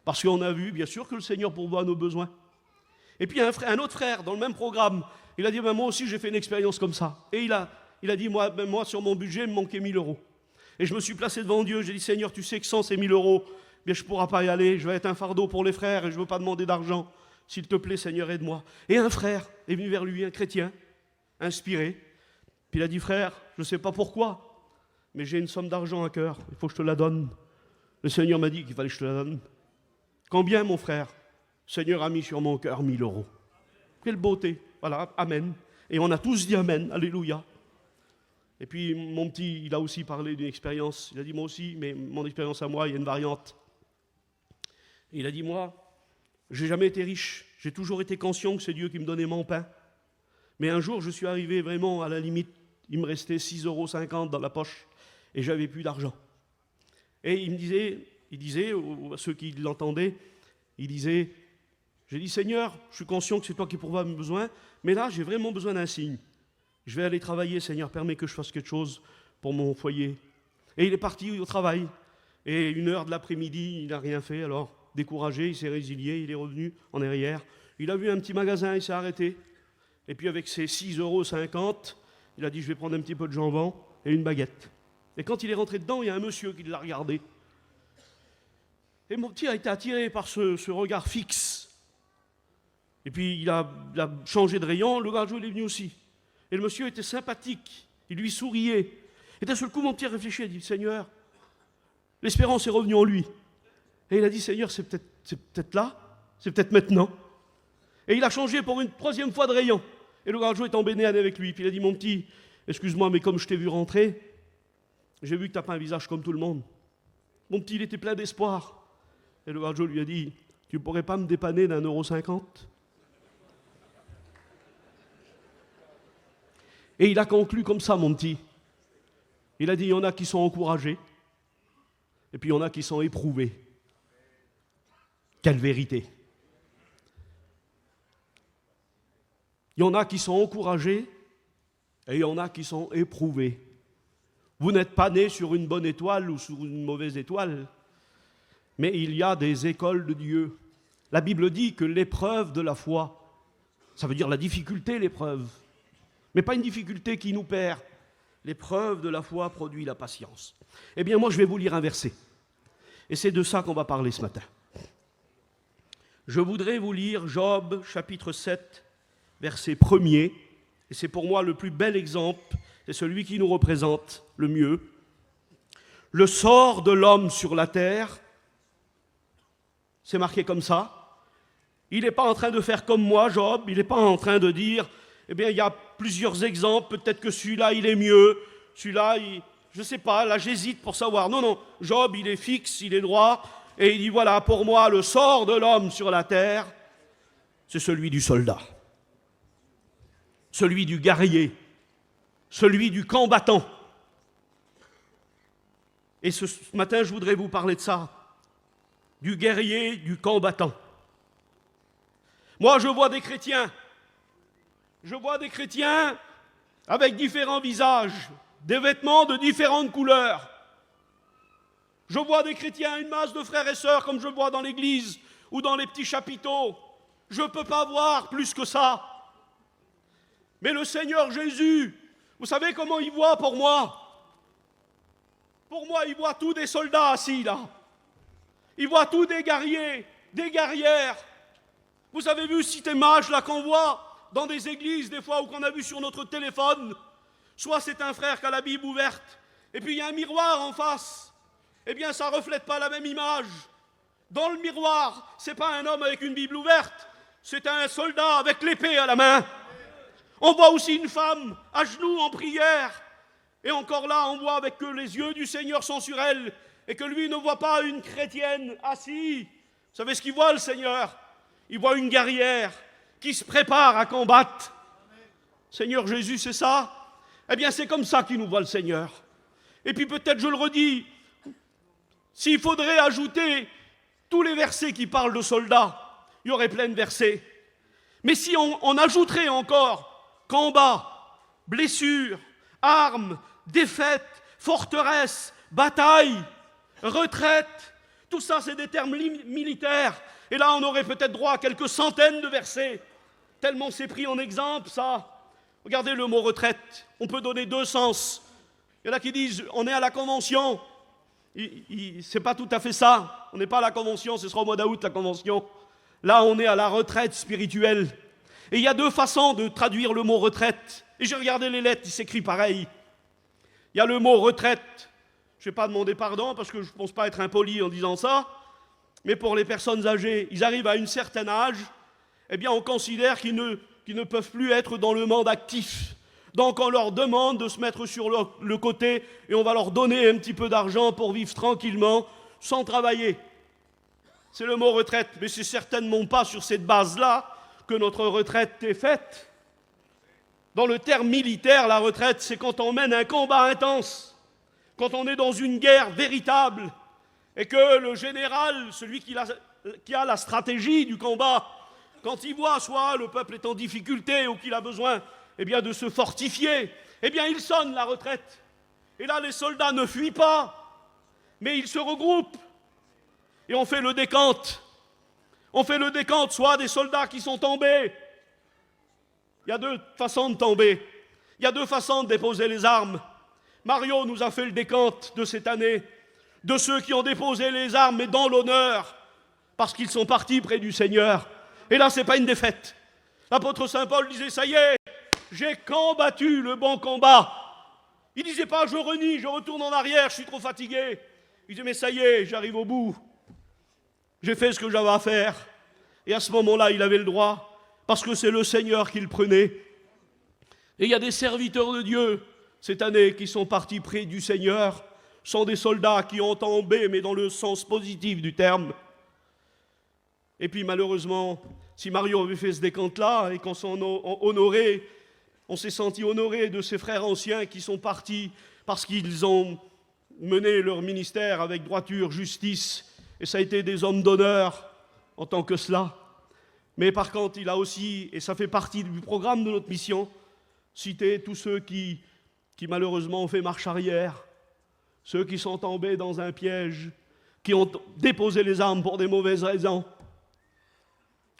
parce qu'on a vu, bien sûr, que le Seigneur pourvoit nos besoins. Et puis un autre frère, dans le même programme, il a dit, moi aussi j'ai fait une expérience comme ça. Et il a dit, moi sur mon budget, il me manquait 1 000 €. Et je me suis placé devant Dieu, j'ai dit, Seigneur, tu sais que sans ces 1 000 €, bien, je ne pourrai pas y aller, je vais être un fardeau pour les frères et je ne veux pas demander d'argent. S'il te plaît, Seigneur, aide-moi. Et un frère est venu vers lui, un chrétien, inspiré. Puis il a dit, frère, je ne sais pas pourquoi, mais j'ai une somme d'argent à cœur, il faut que je te la donne. Le Seigneur m'a dit qu'il fallait que je te la donne. Combien, mon frère? Le Seigneur a mis sur mon cœur 1 000 €. Quelle beauté. Voilà, amen. Et on a tous dit amen, alléluia. Et puis mon petit, il a aussi parlé d'une expérience. Il a dit, moi aussi, mais mon expérience à moi, il y a une variante. Et il a dit, moi, j'ai jamais été riche. J'ai toujours été conscient que c'est Dieu qui me donnait mon pain. Mais un jour, je suis arrivé vraiment à la limite. Il me restait 6,50 € dans la poche et j'avais plus d'argent. Et il disait à ceux qui l'entendaient, il disait, j'ai dit, Seigneur, je suis conscient que c'est toi qui pourvois mes besoins, mais là, j'ai vraiment besoin d'un signe. Je vais aller travailler, Seigneur, permets que je fasse quelque chose pour mon foyer. Et il est parti au travail. Et 1h de l'après-midi, il n'a rien fait. Alors, découragé, il s'est résilié, il est revenu en arrière. Il a vu un petit magasin, il s'est arrêté. Et puis avec ses 6,50 €, il a dit, je vais prendre un petit peu de jambon et une baguette. Et quand il est rentré dedans, il y a un monsieur qui l'a regardé. Et mon petit a été attiré par ce regard fixe. Et puis il a changé de rayon, le garçon il est venu aussi. Et le monsieur était sympathique, il lui souriait. Et d'un seul coup, mon petit a réfléchi, il a dit, Seigneur, l'espérance est revenue en lui. Et il a dit, Seigneur, c'est peut-être là, c'est peut-être maintenant. Et il a changé pour une 3e fois de rayon. Et le garçon est tombé nez à nez avec lui. Puis il a dit, mon petit, excuse-moi, mais comme je t'ai vu rentrer, j'ai vu que tu n'as pas un visage comme tout le monde. Mon petit, il était plein d'espoir. Et le garçon lui a dit, tu ne pourrais pas me dépanner d'1,50 €? Et il a conclu comme ça, mon petit. Il a dit, il y en a qui sont encouragés, et puis il y en a qui sont éprouvés. Quelle vérité! Il y en a qui sont encouragés, et il y en a qui sont éprouvés. Vous n'êtes pas né sur une bonne étoile ou sur une mauvaise étoile, mais il y a des écoles de Dieu. La Bible dit que l'épreuve de la foi, ça veut dire la difficulté, l'épreuve, mais pas une difficulté qui nous perd. L'épreuve de la foi produit la patience. Eh bien, moi, je vais vous lire un verset. Et c'est de ça qu'on va parler ce matin. Je voudrais vous lire Job, chapitre 7, verset 1er. Et c'est pour moi le plus bel exemple, c'est celui qui nous représente le mieux. Le sort de l'homme sur la terre, c'est marqué comme ça. Il n'est pas en train de faire comme moi, Job. Il n'est pas en train de dire, eh bien, il y a plusieurs exemples, peut-être que celui-là, il est mieux, celui-là, je ne sais pas, là, j'hésite pour savoir. Non, non, Job, il est fixe, il est droit, et il dit, voilà, pour moi, le sort de l'homme sur la terre, c'est celui du soldat, celui du guerrier, celui du combattant. Et ce matin, je voudrais vous parler de ça, du guerrier, du combattant. Moi, je vois des chrétiens. Je vois des chrétiens avec différents visages, des vêtements de différentes couleurs. Je vois des chrétiens, une masse de frères et sœurs comme je vois dans l'église ou dans les petits chapiteaux. Je ne peux pas voir plus que ça. Mais le Seigneur Jésus, vous savez comment il voit pour moi? Pour moi, il voit tous des soldats assis là. Il voit tous des guerriers, des guerrières. Vous avez vu cette image là qu'on voit dans des églises des fois ou qu'on a vu sur notre téléphone? Soit c'est un frère qui a la Bible ouverte, et puis il y a un miroir en face. Eh bien, ça ne reflète pas la même image. Dans le miroir, ce n'est pas un homme avec une Bible ouverte, c'est un soldat avec l'épée à la main. On voit aussi une femme à genoux en prière. Et encore là, on voit avec que les yeux du Seigneur sont sur elle et que lui ne voit pas une chrétienne assise. Vous savez ce qu'il voit, le Seigneur? Il voit une guerrière qui se prépare à combattre. Seigneur Jésus, c'est ça? Eh bien, c'est comme ça qu'il nous voit, le Seigneur. Et puis peut-être, je le redis, s'il faudrait ajouter tous les versets qui parlent de soldats, il y aurait plein de versets. Mais si on ajouterait encore combat, blessure, armes, défaite, forteresse, bataille, retraite, tout ça c'est des termes militaires. Et là on aurait peut-être droit à quelques centaines de versets, tellement c'est pris en exemple ça. Regardez le mot retraite, on peut donner deux sens. Il y en a qui disent on est à la convention. C'est pas tout à fait ça, on n'est pas à la convention, ce sera au mois d'août la convention. Là on est à la retraite spirituelle. Et il y a deux façons de traduire le mot retraite. Et j'ai regardé les lettres, il s'écrit pareil. Il y a le mot retraite. Je ne vais pas demander pardon parce que je ne pense pas être impoli en disant ça. Mais pour les personnes âgées, ils arrivent à un certain âge, eh bien on considère qu'ils ne peuvent plus être dans le monde actif. Donc on leur demande de se mettre sur le côté et on va leur donner un petit peu d'argent pour vivre tranquillement, sans travailler. C'est le mot retraite, mais c'est certainement pas sur cette base-là que notre retraite est faite. Dans le terme militaire, la retraite, c'est quand on mène un combat intense, quand on est dans une guerre véritable, et que le général, celui qui a la stratégie du combat, quand il voit soit le peuple est en difficulté ou qu'il a besoin eh bien, de se fortifier, eh bien il sonne la retraite. Et là, les soldats ne fuient pas, mais ils se regroupent, et on fait le décompte. On fait le décompte, soit des soldats qui sont tombés. Il y a deux façons de tomber. Il y a deux façons de déposer les armes. Mario nous a fait le décompte de cette année, de ceux qui ont déposé les armes, mais dans l'honneur, parce qu'ils sont partis près du Seigneur. Et là, ce n'est pas une défaite. L'apôtre Saint Paul disait, ça y est, j'ai combattu le bon combat. Il ne disait pas, je renie, je retourne en arrière, je suis trop fatigué. Il disait, mais ça y est, j'arrive au bout. J'ai fait ce que j'avais à faire. Et à ce moment-là, il avait le droit, parce que c'est le Seigneur qui le prenait. Et il y a des serviteurs de Dieu, cette année, qui sont partis près du Seigneur, sont des soldats qui ont tombé, mais dans le sens positif du terme. Et puis malheureusement, si Mario avait fait ce décompte-là, et qu'on s'en honoré, on s'est senti honoré de ces frères anciens qui sont partis parce qu'ils ont mené leur ministère avec droiture, justice, et ça a été des hommes d'honneur en tant que cela. Mais par contre, il a aussi, et ça fait partie du programme de notre mission, cité tous ceux qui malheureusement ont fait marche arrière, ceux qui sont tombés dans un piège, qui ont déposé les armes pour des mauvaises raisons.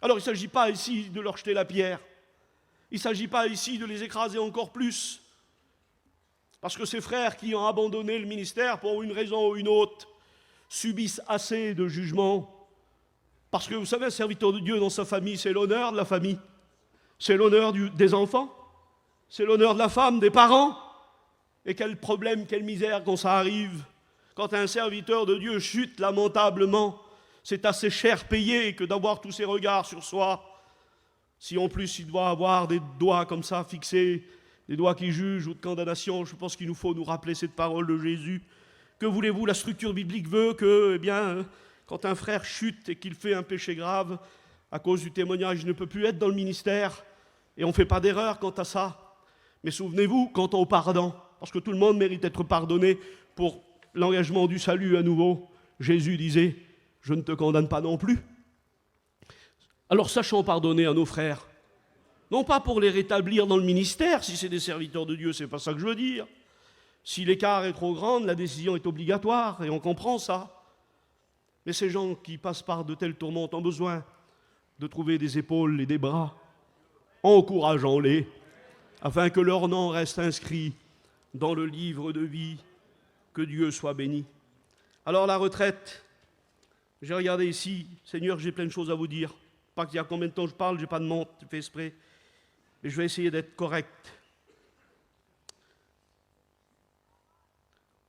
Alors il ne s'agit pas ici de leur jeter la pierre, il ne s'agit pas ici de les écraser encore plus, parce que ces frères qui ont abandonné le ministère pour une raison ou une autre, subissent assez de jugements. Parce que vous savez, un serviteur de Dieu dans sa famille, c'est l'honneur de la famille. C'est l'honneur des enfants. C'est l'honneur de la femme, des parents. Et quel problème, quelle misère quand ça arrive. Quand un serviteur de Dieu chute lamentablement, c'est assez cher payé que d'avoir tous ces regards sur soi. Si en plus il doit avoir des doigts comme ça fixés, des doigts qui jugent ou de condamnation, je pense qu'il nous faut nous rappeler cette parole de Jésus. Que voulez-vous, la structure biblique veut que, eh bien, quand un frère chute et qu'il fait un péché grave, à cause du témoignage, il ne peut plus être dans le ministère, et on ne fait pas d'erreur quant à ça. Mais souvenez-vous, quant au pardon, parce que tout le monde mérite d'être pardonné pour l'engagement du salut à nouveau, Jésus disait, je ne te condamne pas non plus. Alors sachons pardonner à nos frères, non pas pour les rétablir dans le ministère, si c'est des serviteurs de Dieu, c'est pas ça que je veux dire. Si l'écart est trop grand, la décision est obligatoire, et on comprend ça. Mais ces gens qui passent par de telles tourmentes ont besoin de trouver des épaules et des bras. Encourageons-les, afin que leur nom reste inscrit dans le livre de vie. Que Dieu soit béni. Alors la retraite, j'ai regardé ici, Seigneur, j'ai plein de choses à vous dire. Pas qu'il y a combien de temps je parle, j'ai pas de montre, je fais exprès. Mais je vais essayer d'être correct.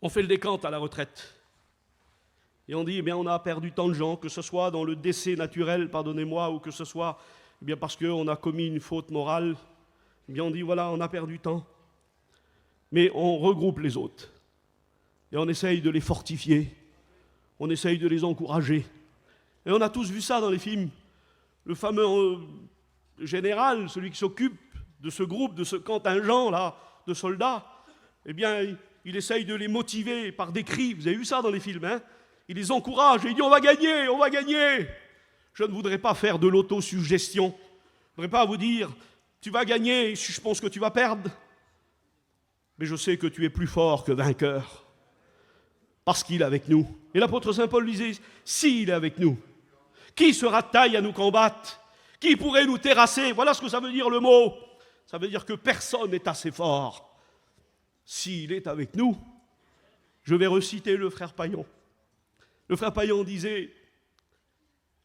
On fait le décompte à la retraite. Et on dit, eh bien, on a perdu tant de gens, que ce soit dans le décès naturel, pardonnez-moi, ou que ce soit eh bien, parce qu'on a commis une faute morale. Eh bien, on dit, voilà, on a perdu tant. Mais on regroupe les autres. Et on essaye de les fortifier. On essaye de les encourager. Et on a tous vu ça dans les films. Le fameux général, celui qui s'occupe de ce groupe, de ce contingent-là, de soldats, eh bien, il essaye de les motiver par des cris. Vous avez vu ça dans les films, hein? Il les encourage et il dit « on va gagner, on va gagner !» Je ne voudrais pas faire de l'autosuggestion. Je ne voudrais pas vous dire « tu vas gagner, je pense que tu vas perdre. » Mais je sais que tu es plus fort que vainqueur. Parce qu'il est avec nous. Et l'apôtre Saint Paul disait « s'il est avec nous, qui sera de taille à nous combattre? Qui pourrait nous terrasser ?» Voilà ce que ça veut dire le mot. Ça veut dire que personne n'est assez fort. S'il est avec nous, je vais reciter le frère Paillon. Le frère Paillon disait,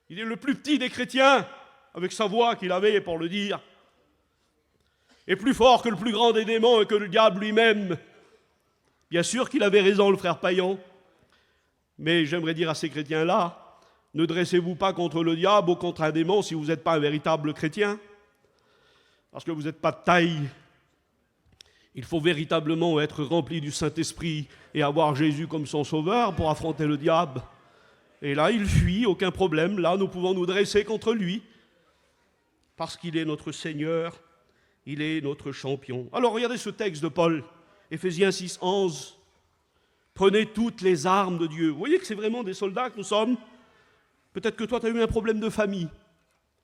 il est le plus petit des chrétiens, avec sa voix qu'il avait pour le dire, et plus fort que le plus grand des démons et que le diable lui-même. Bien sûr qu'il avait raison, le frère Paillon, mais j'aimerais dire à ces chrétiens-là, ne dressez-vous pas contre le diable ou contre un démon si vous n'êtes pas un véritable chrétien, parce que vous n'êtes pas de taille. Il faut véritablement être rempli du Saint-Esprit et avoir Jésus comme son sauveur pour affronter le diable. Et là, il fuit, aucun problème. Là, nous pouvons nous dresser contre lui parce qu'il est notre Seigneur, il est notre champion. Alors, regardez ce texte de Paul, Éphésiens 6, 11. Prenez toutes les armes de Dieu. Vous voyez que c'est vraiment des soldats que nous sommes. Peut-être que toi, tu as eu un problème de famille.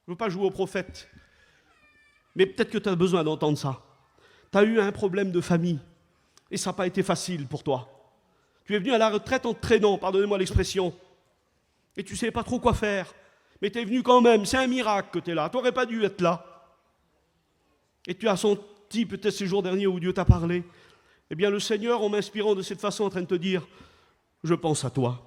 Je ne veux pas jouer au prophète. Mais peut-être que tu as besoin d'entendre ça. Tu as eu un problème de famille et ça n'a pas été facile pour toi. Tu es venu à la retraite en te traînant, pardonnez-moi l'expression, et tu ne sais pas trop quoi faire, mais tu es venu quand même, c'est un miracle que tu es là, tu n'aurais pas dû être là. Et tu as senti peut-être ces jours derniers où Dieu t'a parlé, eh bien le Seigneur, en m'inspirant de cette façon, est en train de te dire, je pense à toi,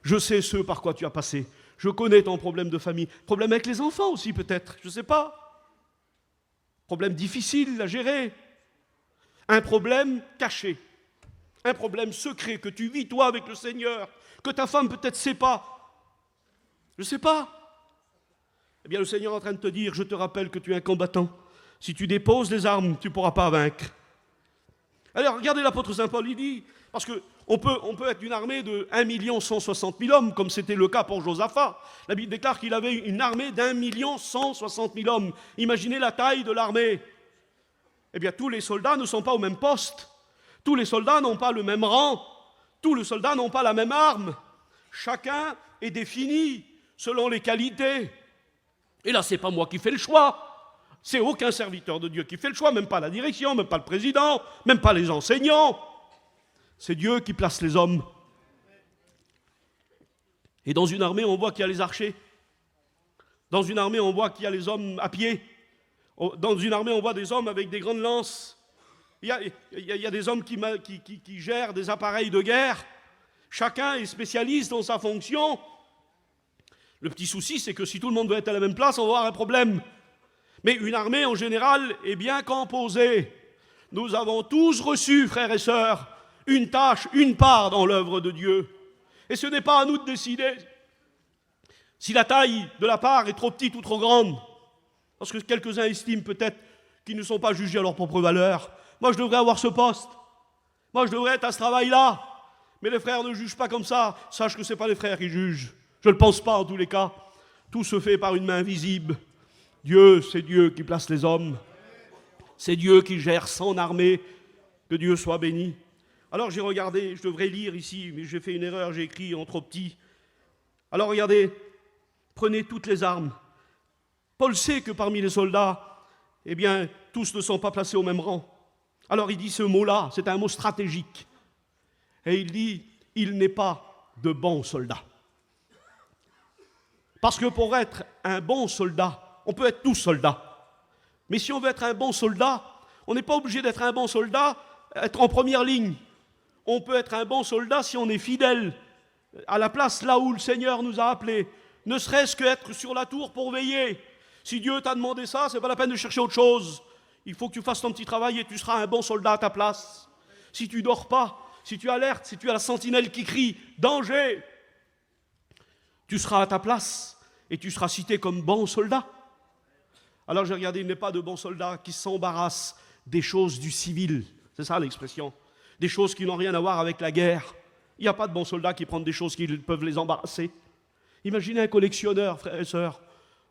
je sais ce par quoi tu as passé, je connais ton problème de famille, problème avec les enfants aussi peut-être, je ne sais pas. Problème difficile à gérer, un problème caché, un problème secret que tu vis toi avec le Seigneur, que ta femme peut-être ne sait pas. Je ne sais pas. Eh bien le Seigneur est en train de te dire, je te rappelle que tu es un combattant. Si tu déposes les armes, tu ne pourras pas vaincre. Alors regardez l'apôtre Saint Paul, il dit, parce qu'on peut être une armée de 1 160 000 hommes, comme c'était le cas pour Josaphat. La Bible déclare qu'il avait une armée d'1 160 000 hommes. Imaginez la taille de l'armée. Eh bien, tous les soldats ne sont pas au même poste. Tous les soldats n'ont pas le même rang. Tous les soldats n'ont pas la même arme. Chacun est défini selon les qualités. Et là, ce n'est pas moi qui fais le choix. C'est aucun serviteur de Dieu qui fait le choix, même pas la direction, même pas le président, même pas les enseignants. C'est Dieu qui place les hommes. Et dans une armée, on voit qu'il y a les archers. Dans une armée, on voit qu'il y a les hommes à pied. Dans une armée, on voit des hommes avec des grandes lances. Il y a des hommes qui gèrent des appareils de guerre. Chacun est spécialiste dans sa fonction. Le petit souci, c'est que si tout le monde veut être à la même place, on va avoir un problème. Mais une armée, en général, est bien composée. Nous avons tous reçu, frères et sœurs, une tâche, une part dans l'œuvre de Dieu. Et ce n'est pas à nous de décider si la taille de la part est trop petite ou trop grande. Parce que quelques-uns estiment peut-être qu'ils ne sont pas jugés à leur propre valeur. Moi, je devrais avoir ce poste. Moi, je devrais être à ce travail-là. Mais les frères ne jugent pas comme ça. Sache que ce n'est pas les frères qui jugent. Je ne le pense pas en tous les cas. Tout se fait par une main visible. Dieu, c'est Dieu qui place les hommes. C'est Dieu qui gère son armée. Que Dieu soit béni. Alors j'ai regardé, je devrais lire ici, mais j'ai fait une erreur, j'ai écrit en trop petit. Alors regardez, prenez toutes les armes. Paul sait que parmi les soldats, eh bien, tous ne sont pas placés au même rang. Alors il dit ce mot-là, c'est un mot stratégique. Et il dit, il n'est pas de bons soldats. Parce que pour être un bon soldat, on peut être tous soldats. Mais si on veut être un bon soldat, on n'est pas obligé d'être un bon soldat, être en première ligne. On peut être un bon soldat si on est fidèle à la place là où le Seigneur nous a appelés. Ne serait-ce qu'être sur la tour pour veiller. Si Dieu t'a demandé ça, c'est pas la peine de chercher autre chose. Il faut que tu fasses ton petit travail et tu seras un bon soldat à ta place. Si tu dors pas, si tu alertes, si tu as la sentinelle qui crie « Danger !» tu seras à ta place et tu seras cité comme bon soldat. Alors j'ai regardé, il n'est pas de bons soldats qui s'embarrassent des choses du civil. C'est ça l'expression. Des choses qui n'ont rien à voir avec la guerre. Il n'y a pas de bons soldats qui prennent des choses qui peuvent les embarrasser. Imaginez un collectionneur, frères et sœurs.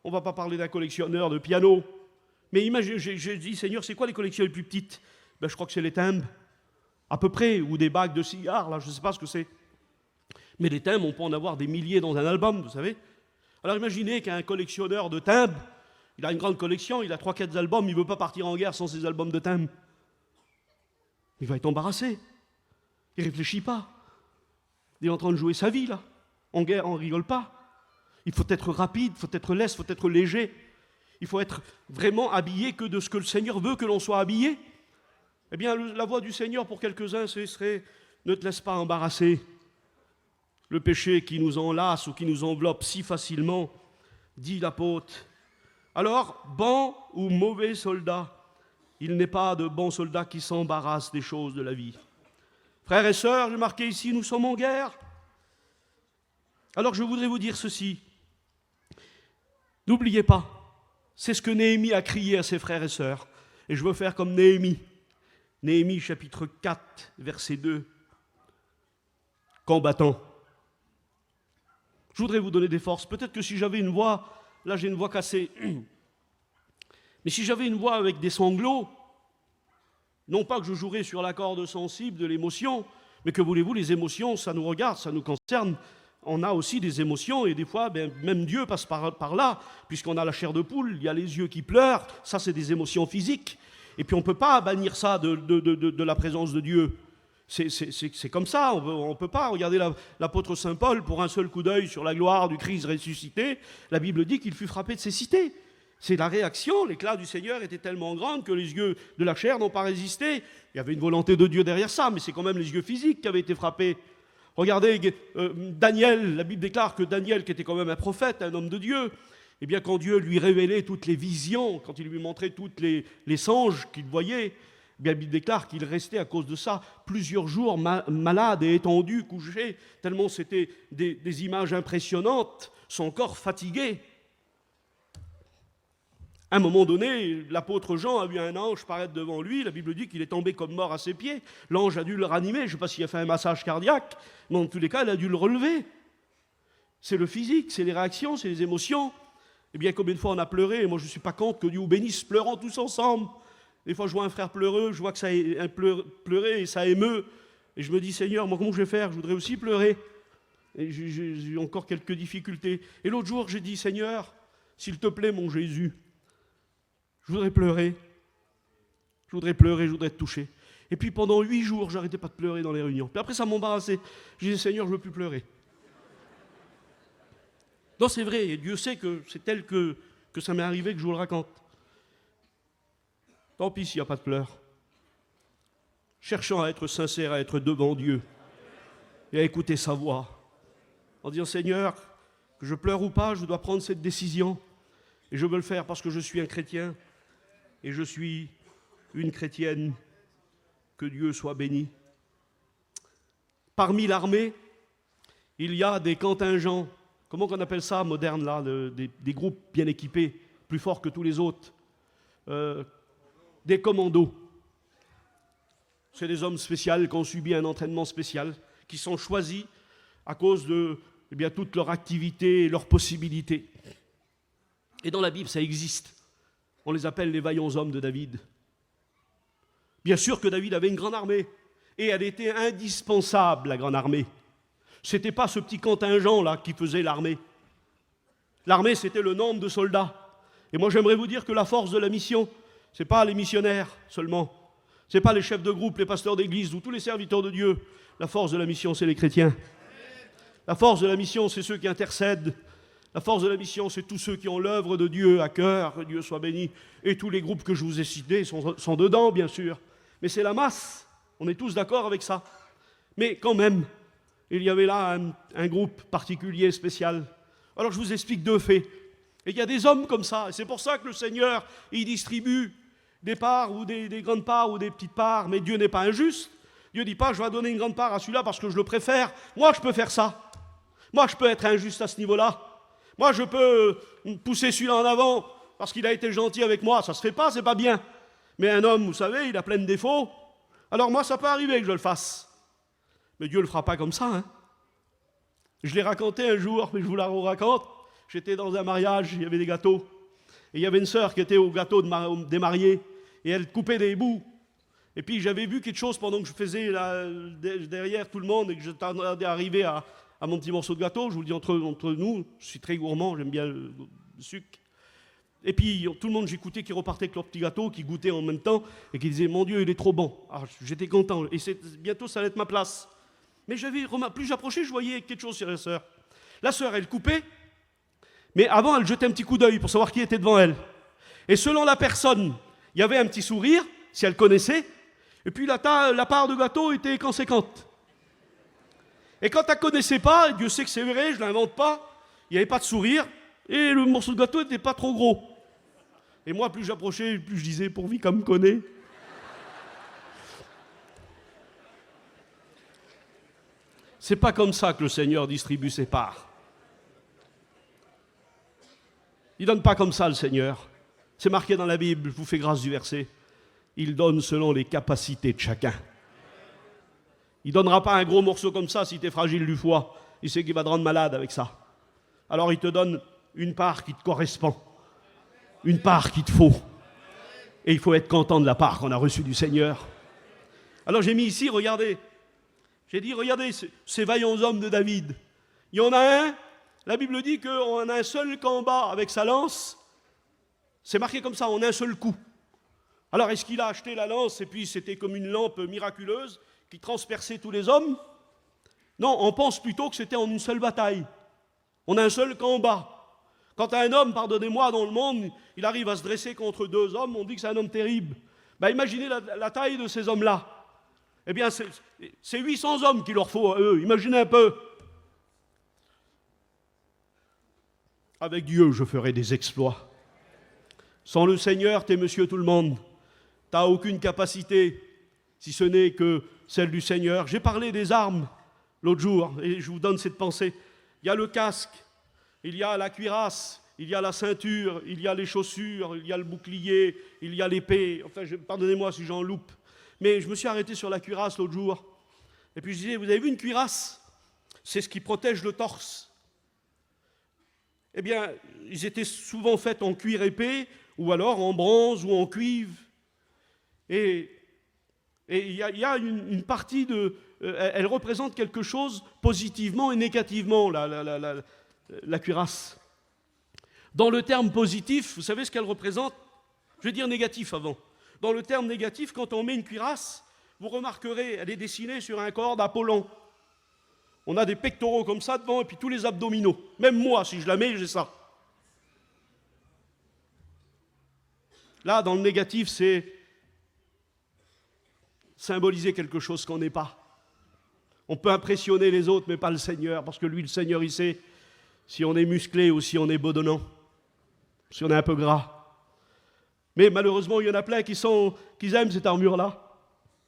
On ne va pas parler d'un collectionneur de piano. Mais imaginez, j'ai dit, Seigneur, c'est quoi les collections les plus petites? Je crois que c'est les timbres, à peu près, ou des bagues de cigares, là, je ne sais pas ce que c'est. Mais les timbres, on peut en avoir des milliers dans un album, vous savez. Alors imaginez qu'un collectionneur de timbres, il a une grande collection, il a 3-4 albums, il ne veut pas partir en guerre sans ses albums de timbres. Il va être embarrassé. Il ne réfléchit pas. Il est en train de jouer sa vie, là. En guerre, on ne rigole pas. Il faut être rapide, il faut être leste, il faut être léger. Il faut être vraiment habillé que de ce que le Seigneur veut que l'on soit habillé. Eh bien, la voix du Seigneur pour quelques-uns, ce serait « Ne te laisse pas embarrasser ». Le péché qui nous enlace ou qui nous enveloppe si facilement, dit l'apôtre. Alors, bon ou mauvais soldat, il n'est pas de bons soldats qui s'embarrassent des choses de la vie. Frères et sœurs, j'ai marqué ici, nous sommes en guerre. Alors je voudrais vous dire ceci. N'oubliez pas, c'est ce que Néhémie a crié à ses frères et sœurs. Et je veux faire comme Néhémie. Néhémie chapitre 4, verset 2. Combattant. Je voudrais vous donner des forces. Peut-être que si j'avais une voix, là j'ai une voix cassée, mais si j'avais une voix avec des sanglots, non pas que je jouerais sur la corde sensible de l'émotion, mais que voulez-vous, les émotions, ça nous regarde, ça nous concerne. On a aussi des émotions et des fois, même Dieu passe par là, puisqu'on a la chair de poule, il y a les yeux qui pleurent, ça c'est des émotions physiques. Et puis on ne peut pas bannir ça de la présence de Dieu. C'est comme ça, on ne peut pas. Regardez l'apôtre Saint Paul, pour un seul coup d'œil sur la gloire du Christ ressuscité, la Bible dit qu'il fut frappé de cécité. C'est la réaction, l'éclat du Seigneur était tellement grande que les yeux de la chair n'ont pas résisté. Il y avait une volonté de Dieu derrière ça, mais c'est quand même les yeux physiques qui avaient été frappés. Regardez, Daniel, la Bible déclare que Daniel, qui était quand même un prophète, un homme de Dieu, eh bien quand Dieu lui révélait toutes les visions, quand il lui montrait tous les songes qu'il voyait, eh bien, la Bible déclare qu'il restait à cause de ça plusieurs jours malade et étendu, couché, tellement c'était des images impressionnantes, son corps fatigué. À un moment donné, l'apôtre Jean a vu un ange paraître devant lui. La Bible dit qu'il est tombé comme mort à ses pieds. L'ange a dû le ranimer. Je ne sais pas s'il a fait un massage cardiaque, mais en tous les cas, il a dû le relever. C'est le physique, c'est les réactions, c'est les émotions. Eh bien, combien de fois on a pleuré? Et moi, je ne suis pas contre que Dieu bénisse, pleurons tous ensemble. Des fois, je vois un frère pleureux, je vois que ça a pleuré et ça émeut. Et je me dis, Seigneur, moi, comment je vais faire? Je voudrais aussi pleurer. Et j'ai encore quelques difficultés. Et l'autre jour, j'ai dit, Seigneur, s'il te plaît, mon Jésus, je voudrais pleurer, je voudrais te toucher. Et puis pendant 8 jours, j'arrêtais pas de pleurer dans les réunions. Puis après, ça m'embarrassait. Je disais, Seigneur, je ne veux plus pleurer. Non, c'est vrai, et Dieu sait que c'est tel que ça m'est arrivé que je vous le raconte. Tant pis s'il n'y a pas de pleurs. Cherchant à être sincère, à être devant Dieu et à écouter sa voix. En disant, Seigneur, que je pleure ou pas, je dois prendre cette décision. Et je veux le faire parce que je suis un chrétien. Et je suis une chrétienne, que Dieu soit béni. Parmi l'armée, il y a des contingents, comment on appelle ça, modernes, là, des groupes bien équipés, plus forts que tous les autres, des commandos. C'est des hommes spéciaux qui ont subi un entraînement spécial, qui sont choisis à cause de toute leur activité et leurs possibilités. Et dans la Bible, ça existe. On les appelle les vaillants hommes de David. Bien sûr que David avait une grande armée, et elle était indispensable, la grande armée. Ce n'était pas ce petit contingent-là qui faisait l'armée. L'armée, c'était le nombre de soldats. Et moi, j'aimerais vous dire que la force de la mission, ce n'est pas les missionnaires seulement. Ce n'est pas les chefs de groupe, les pasteurs d'église ou tous les serviteurs de Dieu. La force de la mission, c'est les chrétiens. La force de la mission, c'est ceux qui intercèdent. La force de la mission, c'est tous ceux qui ont l'œuvre de Dieu à cœur, que Dieu soit béni. Et tous les groupes que je vous ai cités sont dedans, bien sûr. Mais c'est la masse. On est tous d'accord avec ça. Mais quand même, il y avait là un groupe particulier, spécial. Alors je vous explique 2 faits. Et il y a des hommes comme ça. Et c'est pour ça que le Seigneur, il distribue des parts ou des grandes parts ou des petites parts. Mais Dieu n'est pas injuste. Dieu ne dit pas, je vais donner une grande part à celui-là parce que je le préfère. Moi, je peux faire ça. Moi, je peux être injuste à ce niveau-là. Moi, je peux pousser celui-là en avant parce qu'il a été gentil avec moi. Ça ne se fait pas, c'est pas bien. Mais un homme, vous savez, il a plein de défauts. Alors moi, ça peut arriver que je le fasse. Mais Dieu ne le fera pas comme ça. Hein. Je l'ai raconté un jour, mais je vous la raconte. J'étais dans un mariage, il y avait des gâteaux. Et il y avait une sœur qui était au gâteau des mariés. Et elle coupait des bouts. Et puis j'avais vu quelque chose pendant que je faisais derrière tout le monde et que j'attendais arriver à mon petit morceau de gâteau. Je vous le dis entre nous, je suis très gourmand, j'aime bien le sucre. Et puis tout le monde, j'écoutais qui repartait avec leur petit gâteau, qui goûtait en même temps et qui disait « Mon Dieu, il est trop bon ». Alors j'étais content. Et bientôt, ça allait être ma place. Mais plus j'approchais, je voyais quelque chose sur la sœur. La sœur, elle coupait, mais avant, elle jetait un petit coup d'œil pour savoir qui était devant elle. Et selon la personne, il y avait un petit sourire, si elle connaissait, et puis la part de gâteau était conséquente. Et quand elle ne connaissait pas, Dieu sait que c'est vrai, je ne l'invente pas, il n'y avait pas de sourire, et le morceau de gâteau n'était pas trop gros. Et moi, plus j'approchais, plus je disais, pourvu qu'elle me connaît. C'est pas comme ça que le Seigneur distribue ses parts. Il ne donne pas comme ça, le Seigneur. C'est marqué dans la Bible, je vous fais grâce du verset. Il donne selon les capacités de chacun. Il ne donnera pas un gros morceau comme ça si tu es fragile du foie. Il sait qu'il va te rendre malade avec ça. Alors il te donne une part qui te correspond. Une part qu'il te faut. Et il faut être content de la part qu'on a reçue du Seigneur. Alors j'ai mis ici, regardez. J'ai dit, regardez ces vaillants hommes de David. Il y en a un, la Bible dit qu'en un seul combat avec sa lance, c'est marqué comme ça, en un seul coup. Alors est-ce qu'il a acheté la lance et puis c'était comme une lampe miraculeuse qui transperçait tous les hommes? Non, on pense plutôt que c'était en une seule bataille, en un seul combat. Quand un homme, pardonnez-moi, dans le monde, il arrive à se dresser contre 2 hommes, on dit que c'est un homme terrible. Ben, imaginez la taille de ces hommes-là. Eh bien, c'est 800 hommes qu'il leur faut à eux. Imaginez un peu. Avec Dieu, je ferai des exploits. Sans le Seigneur, t'es monsieur tout le monde. T'as aucune capacité, si ce n'est que celle du Seigneur. J'ai parlé des armes l'autre jour, et je vous donne cette pensée. Il y a le casque, il y a la cuirasse, il y a la ceinture, il y a les chaussures, il y a le bouclier, il y a l'épée. Enfin, pardonnez-moi si j'en loupe. Mais je me suis arrêté sur la cuirasse l'autre jour. Et puis je disais, vous avez vu une cuirasse? C'est ce qui protège le torse. Eh bien, ils étaient souvent faits en cuir épais, ou alors en bronze ou en cuivre. Et il y a une partie elle représente quelque chose positivement et négativement, la cuirasse. Dans le terme positif, vous savez ce qu'elle représente? Je vais dire négatif avant. Dans le terme négatif, quand on met une cuirasse, vous remarquerez, elle est dessinée sur un corps d'Apollon. On a des pectoraux comme ça devant et puis tous les abdominaux. Même moi, si je la mets, j'ai ça. Là, dans le négatif, c'est symboliser quelque chose qu'on n'est pas. On peut impressionner les autres, mais pas le Seigneur, parce que lui, le Seigneur, il sait si on est musclé ou si on est bedonnant, si on est un peu gras. Mais malheureusement, il y en a plein qui aiment cette armure-là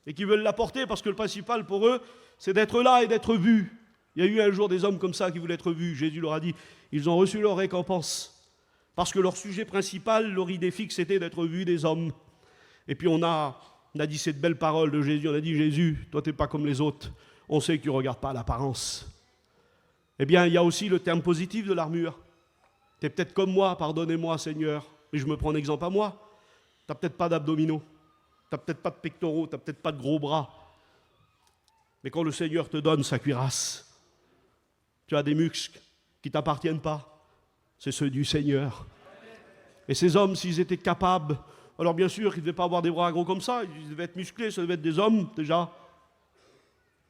et qui veulent la porter parce que le principal pour eux, c'est d'être là et d'être vus. Il y a eu un jour des hommes comme ça qui voulaient être vus. Jésus leur a dit, ils ont reçu leur récompense parce que leur sujet principal, leur idée fixe, c'était d'être vus des hommes. Et puis on a dit cette belle parole de Jésus, on a dit, Jésus, toi t'es pas comme les autres, on sait que tu ne regardes pas l'apparence. Eh bien, il y a aussi le terme positif de l'armure. Tu es peut-être comme moi, pardonnez-moi Seigneur, mais je me prends un exemple à moi. Tu n'as peut-être pas d'abdominaux, tu n'as peut-être pas de pectoraux, tu n'as peut-être pas de gros bras. Mais quand le Seigneur te donne sa cuirasse, tu as des muscles qui ne t'appartiennent pas. C'est ceux du Seigneur. Et ces hommes, s'ils étaient capables, alors bien sûr, ils ne devaient pas avoir des bras gros comme ça, ils devaient être musclés, ça devait être des hommes déjà.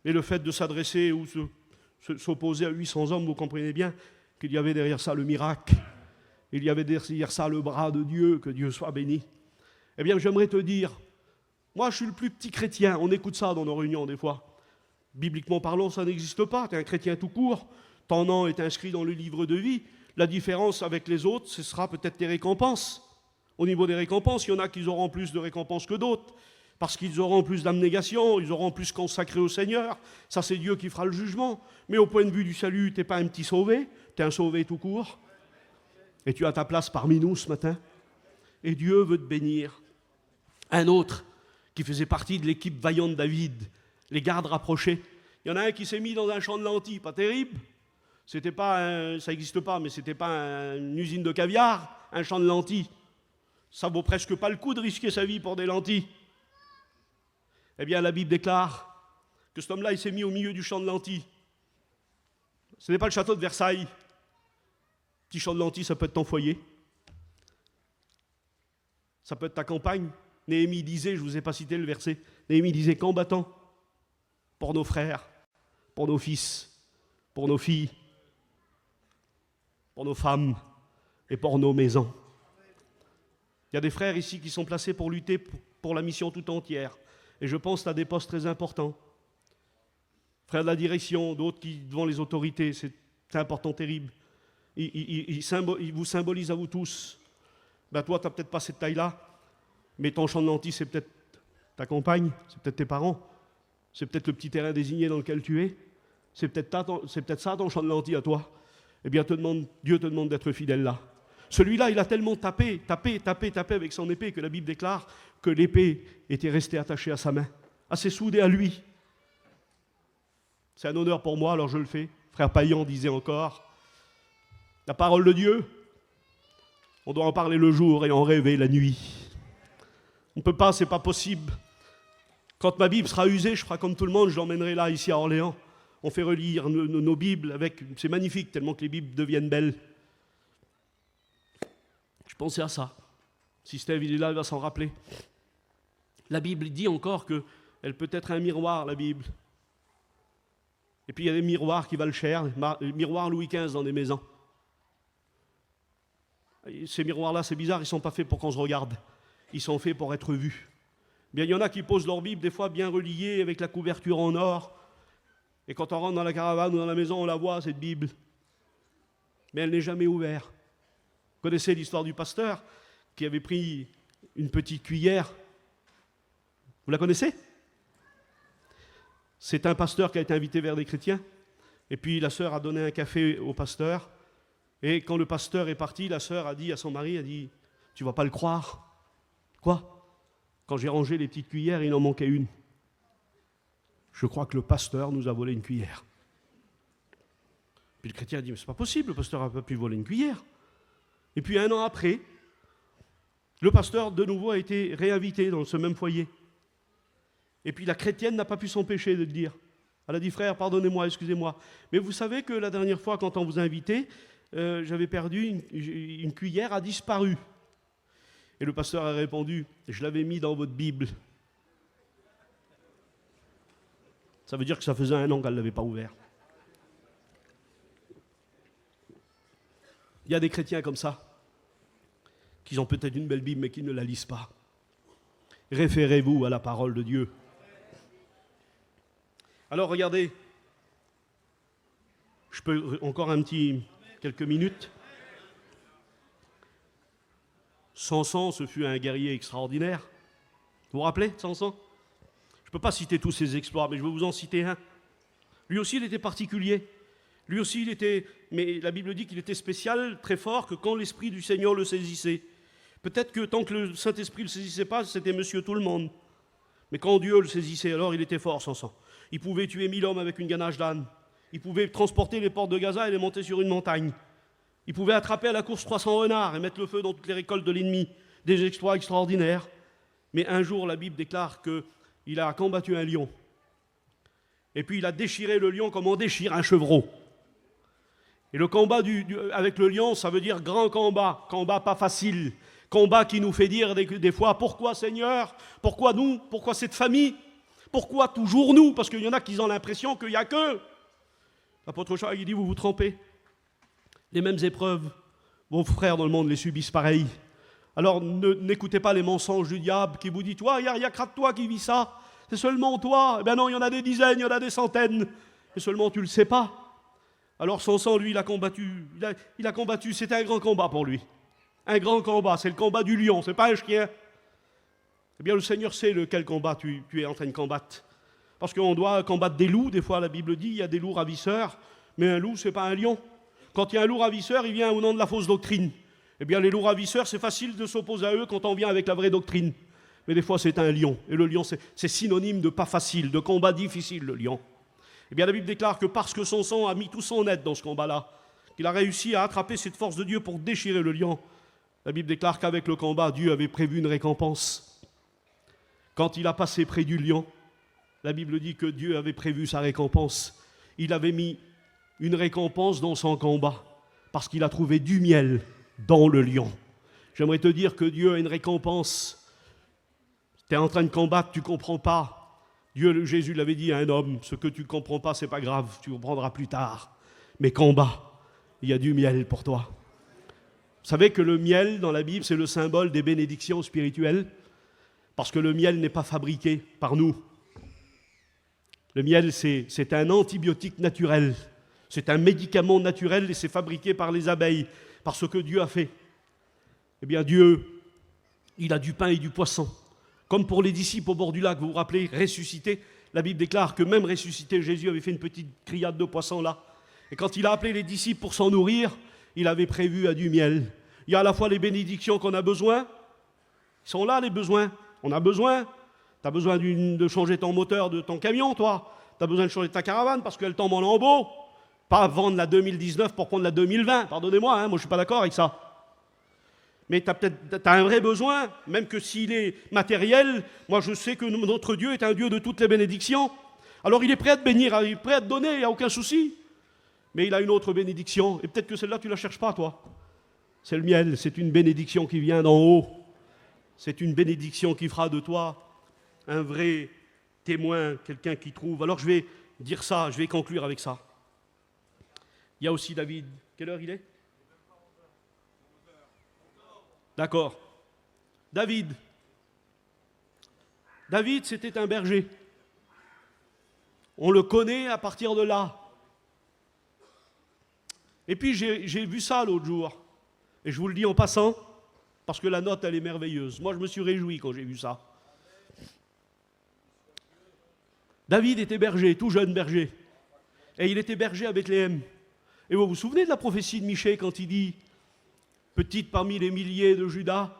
Et le fait de s'adresser ou s'opposer à 800 hommes, vous comprenez bien qu'il y avait derrière ça le miracle. Il y avait derrière ça le bras de Dieu, que Dieu soit béni. Eh bien, j'aimerais te dire, moi je suis le plus petit chrétien, on écoute ça dans nos réunions des fois. Bibliquement parlant, ça n'existe pas, tu es un chrétien tout court, ton nom est inscrit dans le livre de vie. La différence avec les autres, ce sera peut-être tes récompenses. Au niveau des récompenses, il y en a qui auront plus de récompenses que d'autres, parce qu'ils auront plus d'abnégation, ils auront plus consacré au Seigneur. Ça, c'est Dieu qui fera le jugement. Mais au point de vue du salut, tu n'es pas un petit sauvé, tu es un sauvé tout court. Et tu as ta place parmi nous ce matin. Et Dieu veut te bénir. Un autre qui faisait partie de l'équipe vaillante de David, les gardes rapprochés. Il y en a un qui s'est mis dans un champ de lentilles, pas terrible. C'était pas ça n'existe pas, mais c'était pas une usine de caviar, un champ de lentilles. Ça vaut presque pas le coup de risquer sa vie pour des lentilles. Eh bien, la Bible déclare que cet homme-là, il s'est mis au milieu du champ de lentilles. Ce n'est pas le château de Versailles. Petit champ de lentilles, ça peut être ton foyer. Ça peut être ta campagne. Néhémie disait, je ne vous ai pas cité le verset, Néhémie disait, combattants pour nos frères, pour nos fils, pour nos filles, pour nos femmes et pour nos maisons. Il y a des frères ici qui sont placés pour lutter pour la mission tout entière. Et je pense à des postes très importants. Frères de la direction, d'autres qui devant les autorités, c'est important, terrible. Ils vous symbolisent à vous tous. Ben toi, tu n'as peut-être pas cette taille-là, mais ton champ de lentilles, c'est peut-être ta compagne, c'est peut-être tes parents, c'est peut-être le petit terrain désigné dans lequel tu es, c'est peut-être ça ton champ de lentilles à toi. Eh bien, Dieu te demande d'être fidèle là. Celui-là, il a tellement tapé avec son épée que la Bible déclare que l'épée était restée attachée à sa main, assez soudée à lui. C'est un honneur pour moi, alors je le fais. Frère Payan disait encore, la parole de Dieu, on doit en parler le jour et en rêver la nuit. On ne peut pas, c'est pas possible. Quand ma Bible sera usée, je ferai comme tout le monde, je l'emmènerai là, ici à Orléans. On fait relire nos Bibles avec... C'est magnifique, tellement que les Bibles deviennent belles. Je pensais à ça. Si Steve il est là, il va s'en rappeler. La Bible dit encore qu'elle peut être un miroir, la Bible. Et puis il y a des miroirs qui valent cher, les miroirs Louis XV dans des maisons. Et ces miroirs-là, c'est bizarre, ils ne sont pas faits pour qu'on se regarde. Ils sont faits pour être vus. Bien, il y en a qui posent leur Bible, des fois bien reliée, avec la couverture en or. Et quand on rentre dans la caravane ou dans la maison, on la voit, cette Bible. Mais elle n'est jamais ouverte. Vous connaissez l'histoire du pasteur qui avait pris une petite cuillère. Vous la connaissez? C'est un pasteur qui a été invité vers des chrétiens. Et puis la sœur a donné un café au pasteur. Et quand le pasteur est parti, la sœur a dit à son mari, elle dit, tu ne vas pas le croire. Quoi? Quand j'ai rangé les petites cuillères, il en manquait une. Je crois que le pasteur nous a volé une cuillère. Puis le chrétien a dit, mais c'est pas possible, le pasteur n'a pas pu voler une cuillère. Et puis 1 an après, le pasteur de nouveau a été réinvité dans ce même foyer. Et puis la chrétienne n'a pas pu s'empêcher de le dire. Elle a dit, frère, pardonnez-moi, excusez-moi. Mais vous savez que la dernière fois, quand on vous a invité, j'avais perdu, une cuillère a disparu. Et le pasteur a répondu, je l'avais mis dans votre Bible. Ça veut dire que ça faisait 1 an qu'elle ne l'avait pas ouvert. Il y a des chrétiens comme ça, qui ont peut-être une belle Bible, mais qui ne la lisent pas. Référez-vous à la parole de Dieu. Alors, regardez, je peux encore quelques minutes. Samson, ce fut un guerrier extraordinaire. Vous vous rappelez de Samson? Je ne peux pas citer tous ses exploits, mais je vais vous en citer un. Lui aussi, il était particulier. Lui aussi, mais la Bible dit qu'il était spécial, très fort, que quand l'Esprit du Seigneur le saisissait. Peut-être que tant que le Saint-Esprit ne le saisissait pas, c'était monsieur tout le monde. Mais quand Dieu le saisissait, alors il était fort, Samson. Il pouvait tuer 1000 hommes avec une ganache d'âne. Il pouvait transporter les portes de Gaza et les monter sur une montagne. Il pouvait attraper à la course 300 renards et mettre le feu dans toutes les récoltes de l'ennemi. Des exploits extraordinaires. Mais un jour, la Bible déclare qu'il a combattu un lion. Et puis il a déchiré le lion comme on déchire un chevreau. Et le combat avec le lion, ça veut dire grand combat, combat pas facile, combat qui nous fait dire des fois, pourquoi Seigneur, pourquoi nous, pourquoi cette famille, pourquoi toujours nous, parce qu'il y en a qui ont l'impression qu'il n'y a que. L'apôtre Jacques, il dit, vous vous trompez. Les mêmes épreuves, vos frères dans le monde les subissent pareil. Alors n'écoutez pas les mensonges du diable qui vous dit, toi, il n'y a que toi qui vis ça, c'est seulement toi. Eh bien non, il y en a des dizaines, il y en a des centaines, et seulement tu ne le sais pas. Alors Samson, lui, il a combattu, c'était un grand combat pour lui. Un grand combat, c'est le combat du lion, c'est pas un chien. Eh bien le Seigneur sait lequel combat tu es en train de combattre. Parce qu'on doit combattre des loups, des fois la Bible dit, il y a des loups ravisseurs, mais un loup, c'est pas un lion. Quand il y a un loup ravisseur, il vient au nom de la fausse doctrine. Eh bien les loups ravisseurs, c'est facile de s'opposer à eux quand on vient avec la vraie doctrine. Mais des fois c'est un lion, et le lion c'est synonyme de pas facile, de combat difficile, le lion. Eh bien la Bible déclare que parce que Samson a mis tout son aide dans ce combat-là, qu'il a réussi à attraper cette force de Dieu pour déchirer le lion, la Bible déclare qu'avec le combat, Dieu avait prévu une récompense. Quand il a passé près du lion, la Bible dit que Dieu avait prévu sa récompense. Il avait mis une récompense dans son combat, parce qu'il a trouvé du miel dans le lion. J'aimerais te dire que Dieu a une récompense. Tu es en train de combattre, tu ne comprends pas. Jésus l'avait dit à un homme, ce que tu ne comprends pas, ce n'est pas grave, tu comprendras plus tard. Mais combat, il y a du miel pour toi. Vous savez que le miel, dans la Bible, c'est le symbole des bénédictions spirituelles, parce que le miel n'est pas fabriqué par nous. Le miel, c'est un antibiotique naturel, c'est un médicament naturel et c'est fabriqué par les abeilles, par ce que Dieu a fait. Eh bien, Dieu, il a du pain et du poisson. Comme pour les disciples au bord du lac, vous vous rappelez, ressuscités, la Bible déclare que même ressuscité, Jésus avait fait une petite criade de poissons là. Et quand il a appelé les disciples pour s'en nourrir, il avait prévu à du miel. Il y a à la fois les bénédictions qu'on a besoin, ils sont là les besoins, on a besoin. Tu as besoin de changer ton moteur de ton camion, toi. Tu as besoin de changer ta caravane parce qu'elle tombe en lambeaux. Pas vendre la 2019 pour prendre la 2020. Pardonnez-moi, moi je ne suis pas d'accord avec ça. Mais tu as un vrai besoin, même que s'il est matériel. Moi je sais que notre Dieu est un Dieu de toutes les bénédictions. Alors il est prêt à te bénir, il est prêt à te donner, il n'y a aucun souci. Mais il a une autre bénédiction. Et peut-être que celle-là, tu ne la cherches pas, toi. C'est le miel, c'est une bénédiction qui vient d'en haut. C'est une bénédiction qui fera de toi un vrai témoin, quelqu'un qui trouve. Alors je vais dire ça, je vais conclure avec ça. Il y a aussi David. Quelle heure il est ? D'accord. David, c'était un berger. On le connaît à partir de là. Et puis j'ai vu ça l'autre jour. Et je vous le dis en passant, parce que la note, elle est merveilleuse. Moi, je me suis réjoui quand j'ai vu ça. David était berger, tout jeune berger. Et il était berger à Bethléem. Et vous vous souvenez de la prophétie de Michée quand il dit « Petite parmi les milliers de Juda,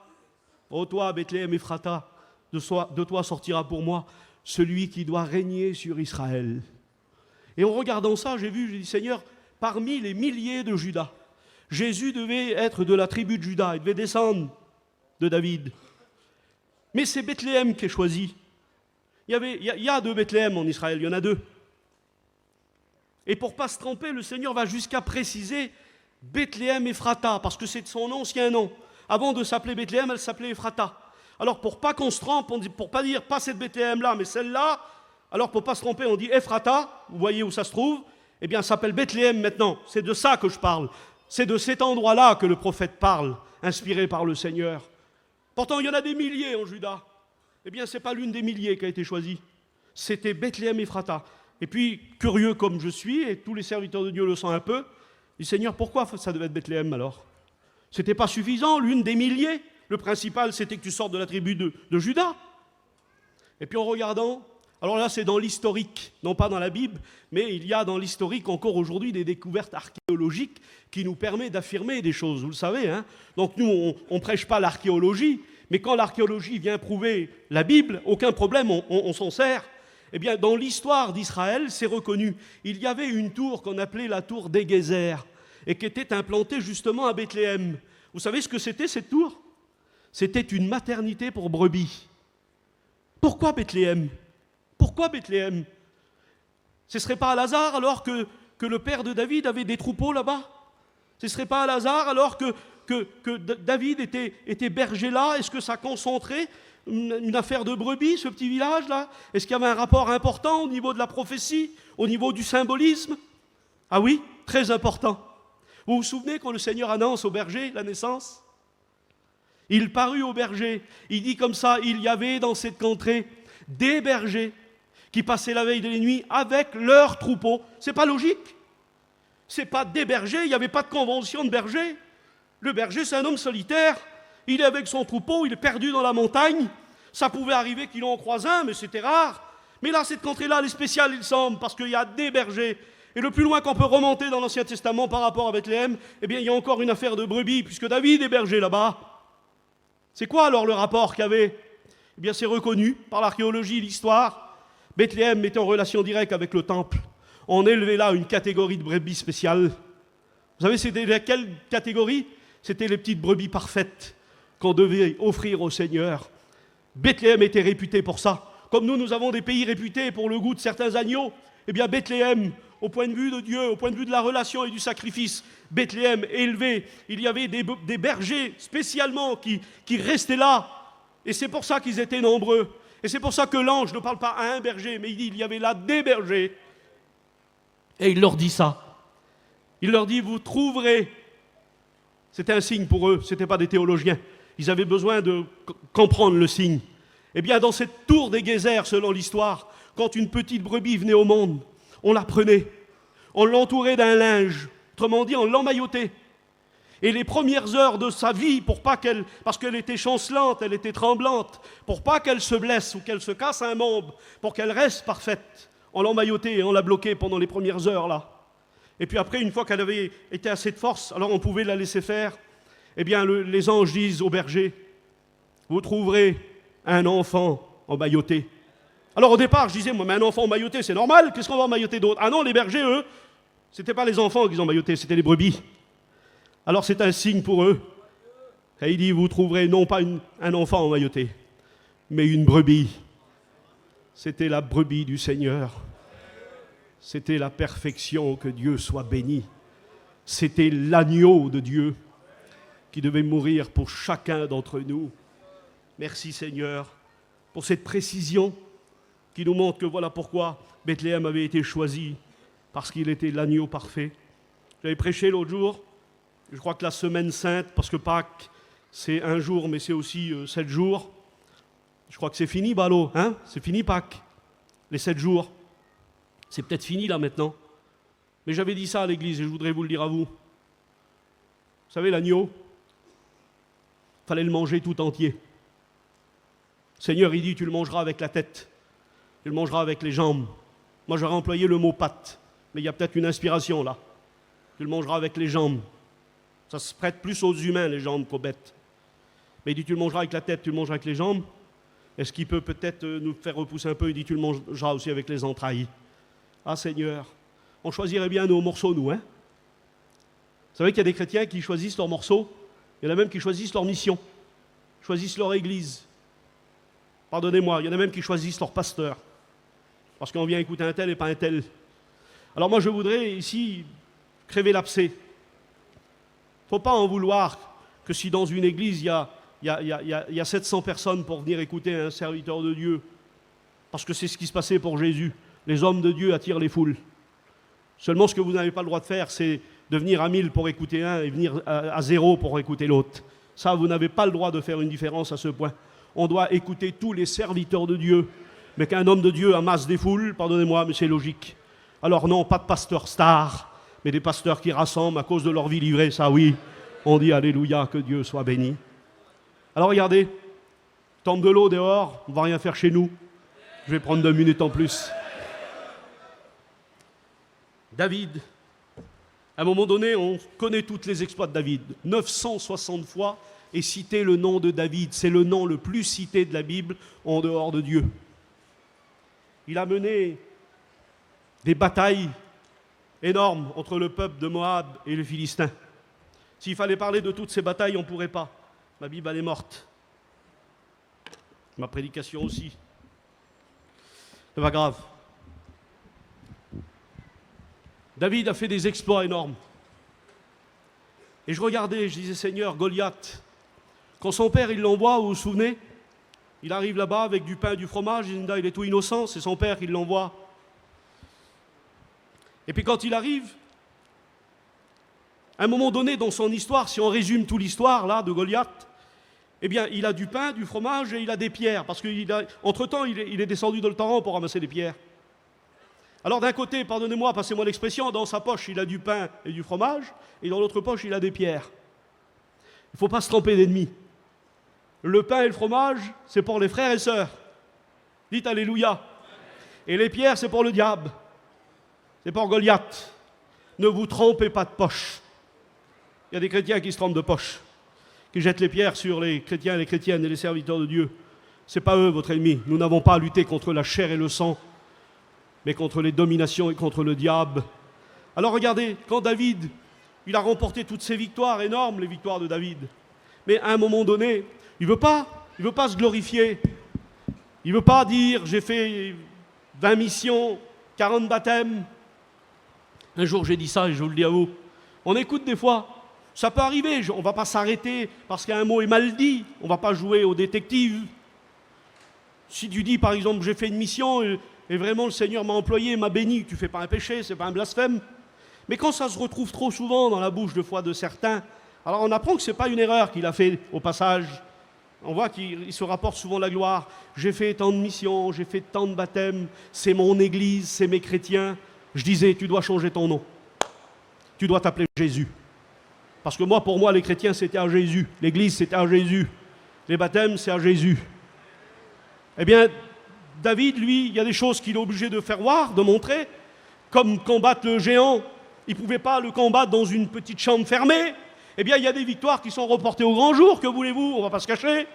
ô toi, Bethléem Ephrata, de toi sortira pour moi celui qui doit régner sur Israël. » Et en regardant ça, j'ai dit « Seigneur, parmi les milliers de Juda, Jésus devait être de la tribu de Juda, il devait descendre de David. Mais c'est Bethléem qui est choisi. Il y a deux Bethléem en Israël, il y en a deux. Et pour ne pas se tromper, le Seigneur va jusqu'à préciser Bethléem Ephrata, parce que c'est son ancien nom. Avant de s'appeler Bethléem, elle s'appelait Ephrata. Alors pour pas qu'on se trompe, pour ne pas dire pas cette Bethléem-là, mais celle-là, alors pour ne pas se tromper, on dit Ephrata, vous voyez où ça se trouve, eh bien ça s'appelle Bethléem maintenant. C'est de ça que je parle. C'est de cet endroit-là que le prophète parle, inspiré par le Seigneur. Pourtant, il y en a des milliers en Juda. Eh bien, ce n'est pas l'une des milliers qui a été choisie. C'était Bethléem Ephrata. Et puis, curieux comme je suis, et tous les serviteurs de Dieu le sont un peu, je dis, Seigneur, pourquoi ça devait être Bethléem alors ? C'était pas suffisant, l'une des milliers. Le principal, c'était que tu sortes de la tribu de Juda. Et puis en regardant, alors là c'est dans l'historique, non pas dans la Bible, mais il y a dans l'historique encore aujourd'hui des découvertes archéologiques qui nous permettent d'affirmer des choses, vous le savez. Hein. Donc nous, on ne prêche pas l'archéologie, mais quand l'archéologie vient prouver la Bible, aucun problème, on s'en sert. Eh bien, dans l'histoire d'Israël, c'est reconnu. Il y avait une tour qu'on appelait la tour d'Éguézer, et qui était implantée justement à Bethléem. Vous savez ce que c'était cette tour ? C'était une maternité pour brebis. Pourquoi Bethléem ? Pourquoi Bethléem ? Ce ne serait pas à hasard alors que le père de David avait des troupeaux là-bas ? Ce ne serait pas un hasard alors que David était berger là? Est-ce que ça concentrait une affaire de brebis, ce petit village-là? Est-ce qu'il y avait un rapport important au niveau de la prophétie, au niveau du symbolisme? Ah oui, très important. Vous vous souvenez quand le Seigneur annonce au berger la naissance? Il parut au berger, il dit comme ça, il y avait dans cette contrée des bergers qui passaient la veille de la nuit avec leurs troupeaux. C'est pas logique. C'est pas des bergers, il n'y avait pas de convention de berger. Le berger, c'est un homme solitaire. Il est avec son troupeau, il est perdu dans la montagne. Ça pouvait arriver qu'il en croise un, mais c'était rare. Mais là, cette contrée-là, elle est spéciale, il semble, parce qu'il y a des bergers. Et le plus loin qu'on peut remonter dans l'Ancien Testament par rapport à Bethléem, eh bien, il y a encore une affaire de brebis, puisque David est berger là-bas. C'est quoi alors le rapport qu'il y avait? Eh bien, c'est reconnu par l'archéologie, l'histoire. Bethléem était en relation directe avec le temple. On élevait là une catégorie de brebis spéciale. Vous savez, c'était laquelle catégorie? C'était les petites brebis parfaites qu'on devait offrir au Seigneur. Bethléem était réputé pour ça. Comme nous avons des pays réputés pour le goût de certains agneaux, eh bien Bethléem, au point de vue de Dieu, au point de vue de la relation et du sacrifice, Bethléem élevé, il y avait des bergers spécialement qui restaient là. Et c'est pour ça qu'ils étaient nombreux. Et c'est pour ça que l'ange ne parle pas à un berger, mais il dit il y avait là des bergers. Et il leur dit ça. Il leur dit, vous trouverez. C'était un signe pour eux, ce n'étaient pas des théologiens. Ils avaient besoin de comprendre le signe. Eh bien, dans cette tour des geysers, selon l'histoire, quand une petite brebis venait au monde, on la prenait, on l'entourait d'un linge, autrement dit, on l'emmaillotait. Et les premières heures de sa vie, parce qu'elle était chancelante, elle était tremblante, pour pas qu'elle se blesse ou qu'elle se casse un membre, pour qu'elle reste parfaite, on l'emmaillotait et on la bloquait pendant les premières heures là. Et puis après, une fois qu'elle avait été assez de force, alors on pouvait la laisser faire. Eh bien, les anges disent au berger, vous trouverez un enfant emmailloté. Alors au départ, je disais, moi, mais un enfant emmailloté, c'est normal, qu'est-ce qu'on va emmailloter d'autre? Ah non, les bergers, eux, c'était pas les enfants qu'ils emmaillotaient, c'était les brebis. Alors c'est un signe pour eux. Et il dit, vous trouverez non pas un enfant emmailloté, mais une brebis. C'était la brebis du Seigneur. C'était la perfection, que Dieu soit béni. C'était l'agneau de Dieu qui devait mourir pour chacun d'entre nous. Merci Seigneur pour cette précision qui nous montre que voilà pourquoi Bethléem avait été choisi, parce qu'il était l'agneau parfait. J'avais prêché l'autre jour, je crois que la semaine sainte, parce que Pâques, c'est un jour, mais c'est aussi 7 jours. Je crois que c'est fini, Balo, hein? C'est fini Pâques, les 7 jours. C'est peut-être fini là maintenant. Mais j'avais dit ça à l'église et je voudrais vous le dire à vous. Vous savez, l'agneau, il fallait le manger tout entier. Le Seigneur, il dit, tu le mangeras avec la tête. Tu le mangeras avec les jambes. Moi, j'aurais employé le mot patte, mais il y a peut-être une inspiration là. Tu le mangeras avec les jambes. Ça se prête plus aux humains, les jambes, qu'aux bêtes. Mais il dit, tu le mangeras avec la tête, tu le mangeras avec les jambes. Est-ce qu'il peut peut-être nous faire repousser un peu? Il dit, tu le mangeras aussi avec les entrailles. Ah Seigneur, on choisirait bien nos morceaux, nous, hein? Vous savez qu'il y a des chrétiens qui choisissent leurs morceaux, il y en a même qui choisissent leur mission, choisissent leur église. Pardonnez-moi, il y en a même qui choisissent leur pasteur, parce qu'on vient écouter un tel et pas un tel. Alors moi je voudrais ici crever l'abcès. Il ne faut pas en vouloir que si dans une église il y a 700 personnes pour venir écouter un serviteur de Dieu, parce que c'est ce qui se passait pour Jésus. Les hommes de Dieu attirent les foules. Seulement, ce que vous n'avez pas le droit de faire, c'est de venir à 1000 pour écouter un et venir à 0 pour écouter l'autre. Ça, vous n'avez pas le droit de faire une différence à ce point. On doit écouter tous les serviteurs de Dieu. Mais qu'un homme de Dieu amasse des foules, pardonnez-moi, mais c'est logique. Alors non, pas de pasteurs stars, mais des pasteurs qui rassemblent à cause de leur vie livrée. Ça, oui, on dit Alléluia, que Dieu soit béni. Alors regardez, tombe de l'eau dehors, on ne va rien faire chez nous. Je vais prendre 2 minutes en plus. David, à un moment donné, on connaît toutes les exploits de David. 960 fois est cité le nom de David. C'est le nom le plus cité de la Bible en dehors de Dieu. Il a mené des batailles énormes entre le peuple de Moab et les Philistins. S'il fallait parler de toutes ces batailles, on ne pourrait pas. Ma Bible, elle est morte. Ma prédication aussi. C'est pas grave. David a fait des exploits énormes. Et je regardais, je disais, Seigneur, Goliath, quand son père, il l'envoie, vous vous souvenez? Il arrive là-bas avec du pain et du fromage, il est tout innocent, c'est son père qui l'envoie. Et puis quand il arrive, à un moment donné dans son histoire, si on résume toute l'histoire là de Goliath, eh bien il a du pain, du fromage et il a des pierres, parce qu'entre-temps il est descendu dans le torrent pour ramasser des pierres. Alors d'un côté, pardonnez-moi, passez-moi l'expression, dans sa poche il a du pain et du fromage, et dans l'autre poche il a des pierres. Il ne faut pas se tromper d'ennemis. Le pain et le fromage, c'est pour les frères et sœurs. Dites Alléluia. Et les pierres, c'est pour le diable. C'est pour Goliath. Ne vous trompez pas de poche. Il y a des chrétiens qui se trompent de poche, qui jettent les pierres sur les chrétiens, les chrétiennes et les serviteurs de Dieu. Ce n'est pas eux votre ennemi. Nous n'avons pas à lutter contre la chair et le sang, mais contre les dominations et contre le diable. Alors regardez, quand David, il a remporté toutes ces victoires énormes, les victoires de David, mais à un moment donné, il ne veut pas se glorifier. Il ne veut pas dire, j'ai fait 20 missions, 40 baptêmes. Un jour, j'ai dit ça et je vous le dis à vous. On écoute des fois, ça peut arriver, on ne va pas s'arrêter parce qu'un mot est mal dit. On ne va pas jouer au détective. Si tu dis, par exemple, j'ai fait une mission et vraiment le Seigneur m'a employé, m'a béni, tu ne fais pas un péché, ce n'est pas un blasphème. Mais quand ça se retrouve trop souvent dans la bouche de foi de certains, alors on apprend que ce n'est pas une erreur qu'il a fait au passage. On voit qu'il se rapporte souvent la gloire. J'ai fait tant de missions, j'ai fait tant de baptêmes, c'est mon église, c'est mes chrétiens. Je disais, tu dois changer ton nom. Tu dois t'appeler Jésus. Parce que pour moi, les chrétiens, c'était à Jésus. L'église, c'était à Jésus. Les baptêmes, c'est à Jésus. Eh bien, David, lui, il y a des choses qu'il est obligé de faire voir, de montrer. Comme combattre le géant, il ne pouvait pas le combattre dans une petite chambre fermée. Eh bien, il y a des victoires qui sont reportées au grand jour, que voulez-vous? On ne va pas se cacher.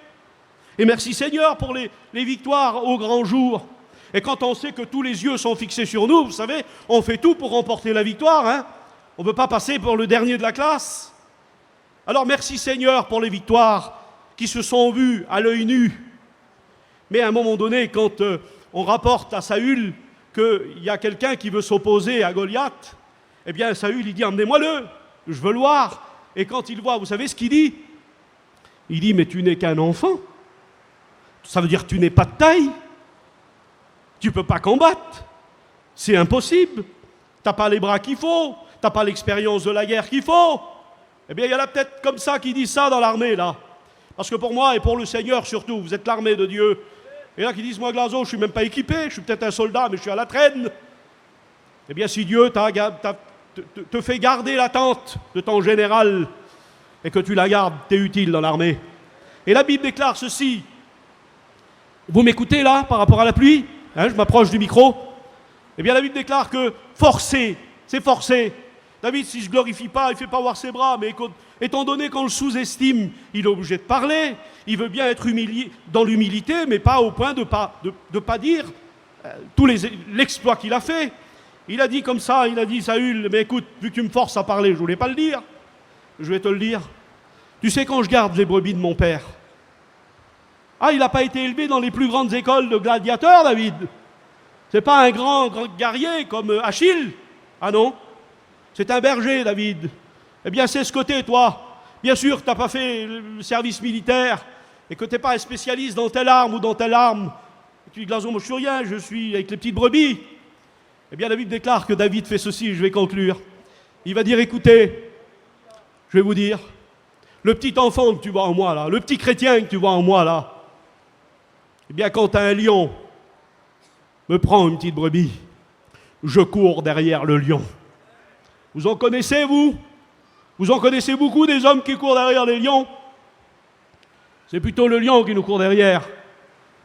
Et merci Seigneur pour les victoires au grand jour. Et quand on sait que tous les yeux sont fixés sur nous, vous savez, on fait tout pour remporter la victoire. Hein? On ne veut pas passer pour le dernier de la classe. Alors merci Seigneur pour les victoires qui se sont vues à l'œil nu. Mais à un moment donné, quand on rapporte à Saül qu'il y a quelqu'un qui veut s'opposer à Goliath, eh bien Saül, il dit, emmenez-moi-le, je veux le voir. Et quand il voit, vous savez ce qu'il dit? Il dit, mais tu n'es qu'un enfant. Ça veut dire que tu n'es pas de taille. Tu ne peux pas combattre. C'est impossible. Tu n'as pas les bras qu'il faut. Tu n'as pas l'expérience de la guerre qu'il faut. Eh bien, il y en a peut-être comme ça qui disent ça dans l'armée, là. Parce que pour moi et pour le Seigneur surtout, vous êtes l'armée de Dieu. Et là, qui disent, moi, Glazo, je ne suis même pas équipé. Je suis peut-être un soldat, mais je suis à la traîne. Eh bien, si Dieu te fait garder l'attente de ton général et que tu la gardes, tu es utile dans l'armée. Et la Bible déclare ceci. Vous m'écoutez là par rapport à la pluie? Je m'approche du micro. Eh bien la Bible déclare que forcer, c'est forcer. David, s'il ne se glorifie pas, il ne fait pas voir ses bras, mais étant donné qu'on le sous-estime, il est obligé de parler. Il veut bien être dans l'humilité, mais pas au point de pas dire tous l'exploit qu'il a fait. Il a dit comme ça, il a dit, Saül, mais écoute, vu que tu me forces à parler, je ne voulais pas le dire, je vais te le dire. Tu sais, quand je garde les brebis de mon père, il n'a pas été élevé dans les plus grandes écoles de gladiateurs, David. C'est pas un grand guerrier comme Achille. Ah non, c'est un berger, David. Eh bien, c'est ce côté, toi. Bien sûr, tu n'as pas fait le service militaire et que tu n'es pas un spécialiste dans telle arme ou dans telle arme. Et tu dis, Glazo, moi je suis rien, je suis avec les petites brebis. Eh bien, la Bible déclare que David fait ceci, je vais conclure. Il va dire, écoutez, je vais vous dire, le petit enfant que tu vois en moi là, le petit chrétien que tu vois en moi là, eh bien, quand un lion me prend une petite brebis, je cours derrière le lion. Vous en connaissez, vous? Vous en connaissez beaucoup des hommes qui courent derrière les lions? C'est plutôt le lion qui nous court derrière.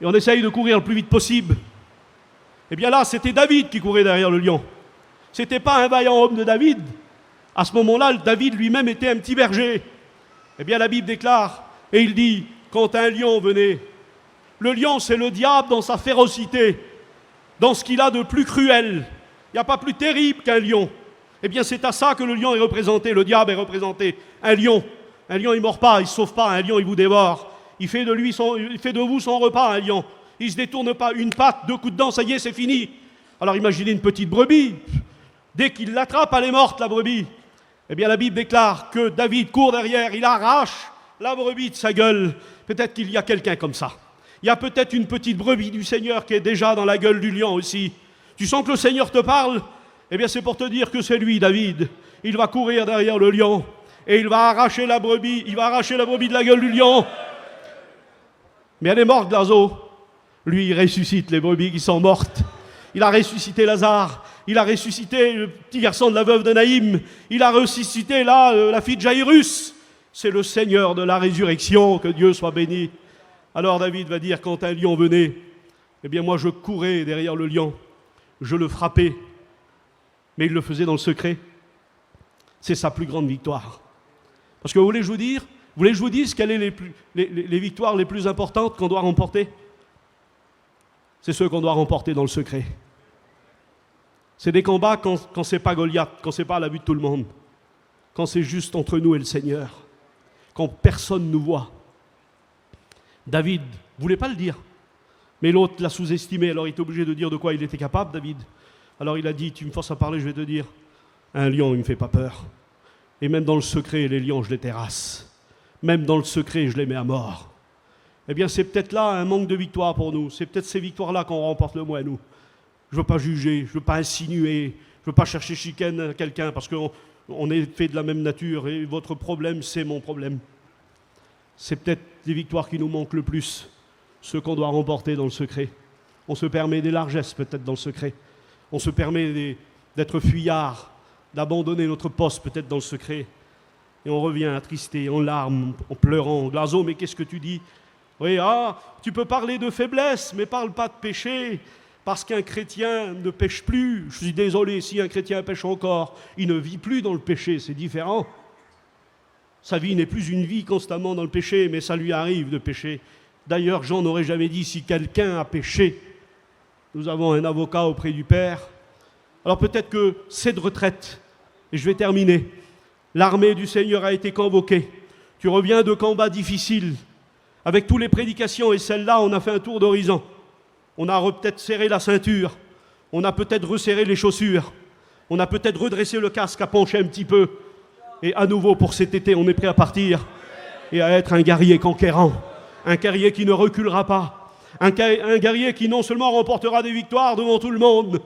Et on essaye de courir le plus vite possible. Eh bien là, c'était David qui courait derrière le lion. Ce n'était pas un vaillant homme de David. À ce moment-là, David lui-même était un petit berger. Eh bien, la Bible déclare, et il dit, quand un lion venait, le lion, c'est le diable dans sa férocité, dans ce qu'il a de plus cruel. Il n'y a pas plus terrible qu'un lion. Eh bien, c'est à ça que le lion est représenté, le diable est représenté. Un lion, il ne mord pas, il ne se sauve pas, un lion, il vous dévore. Il fait de vous son repas, un lion. Il ne se détourne pas, une patte, 2 coups de dent, ça y est, c'est fini. Alors imaginez une petite brebis. Dès qu'il l'attrape, elle est morte, la brebis. Eh bien, la Bible déclare que David court derrière, il arrache la brebis de sa gueule. Peut-être qu'il y a quelqu'un comme ça. Il y a peut-être une petite brebis du Seigneur qui est déjà dans la gueule du lion aussi. Tu sens que le Seigneur te parle? Eh bien, c'est pour te dire que c'est lui, David. Il va courir derrière le lion et il va arracher la brebis. Il va arracher la brebis de la gueule du lion. Mais elle est morte, Glazo. Lui, il ressuscite les brebis qui sont mortes. Il a ressuscité Lazare. Il a ressuscité le petit garçon de la veuve de Naïm. Il a ressuscité la fille de Jairus. C'est le Seigneur de la résurrection, que Dieu soit béni. Alors David va dire, quand un lion venait, eh bien moi je courais derrière le lion, je le frappais, mais il le faisait dans le secret. C'est sa plus grande victoire. Parce que vous voulez que je vous dise quelles sont les victoires les plus importantes qu'on doit remporter? C'est ceux qu'on doit remporter dans le secret. C'est des combats quand c'est pas Goliath, quand c'est pas à la vue de tout le monde, quand c'est juste entre nous et le Seigneur, quand personne ne nous voit. David ne voulait pas le dire, mais l'autre l'a sous-estimé, alors il était obligé de dire de quoi il était capable, David. Alors il a dit, tu me forces à parler, je vais te dire, un lion, il ne me fait pas peur. Et même dans le secret, les lions, je les terrasse. Même dans le secret, je les mets à mort. Eh bien, c'est peut-être là un manque de victoire pour nous. C'est peut-être ces victoires-là qu'on remporte le moins, nous. Je ne veux pas juger, je ne veux pas insinuer, je ne veux pas chercher chicane à quelqu'un, parce qu'on est fait de la même nature, et votre problème, c'est mon problème. C'est peut-être les victoires qui nous manquent le plus, ceux qu'on doit remporter dans le secret. On se permet des largesses peut-être dans le secret. On se permet d'être fuyard, d'abandonner notre poste peut-être dans le secret. Et on revient attristé, en larmes, en pleurant. Glazo, mais qu'est-ce que tu dis? Oui, tu peux parler de faiblesse, mais parle pas de péché. Parce qu'un chrétien ne pêche plus. Je suis désolé, si un chrétien pêche encore, il ne vit plus dans le péché, c'est différent. Sa vie n'est plus une vie constamment dans le péché, mais ça lui arrive de pécher. D'ailleurs, Jean n'aurait jamais dit si quelqu'un a péché. Nous avons un avocat auprès du Père. Alors peut-être que cette retraite, et je vais terminer, l'armée du Seigneur a été convoquée. Tu reviens de combats difficiles. Avec toutes les prédications et celle-là, on a fait un tour d'horizon. On a peut-être serré la ceinture. On a peut-être resserré les chaussures. On a peut-être redressé le casque à pencher un petit peu. Et à nouveau, pour cet été, on est prêt à partir et à être un guerrier conquérant. Un guerrier qui ne reculera pas. Un guerrier qui non seulement remportera des victoires devant tout le monde,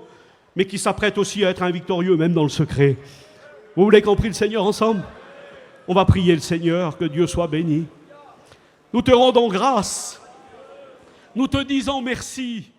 mais qui s'apprête aussi à être un victorieux, même dans le secret. Vous voulez qu'on prie le Seigneur ensemble? On va prier le Seigneur, que Dieu soit béni. Nous te rendons grâce. Nous te disons merci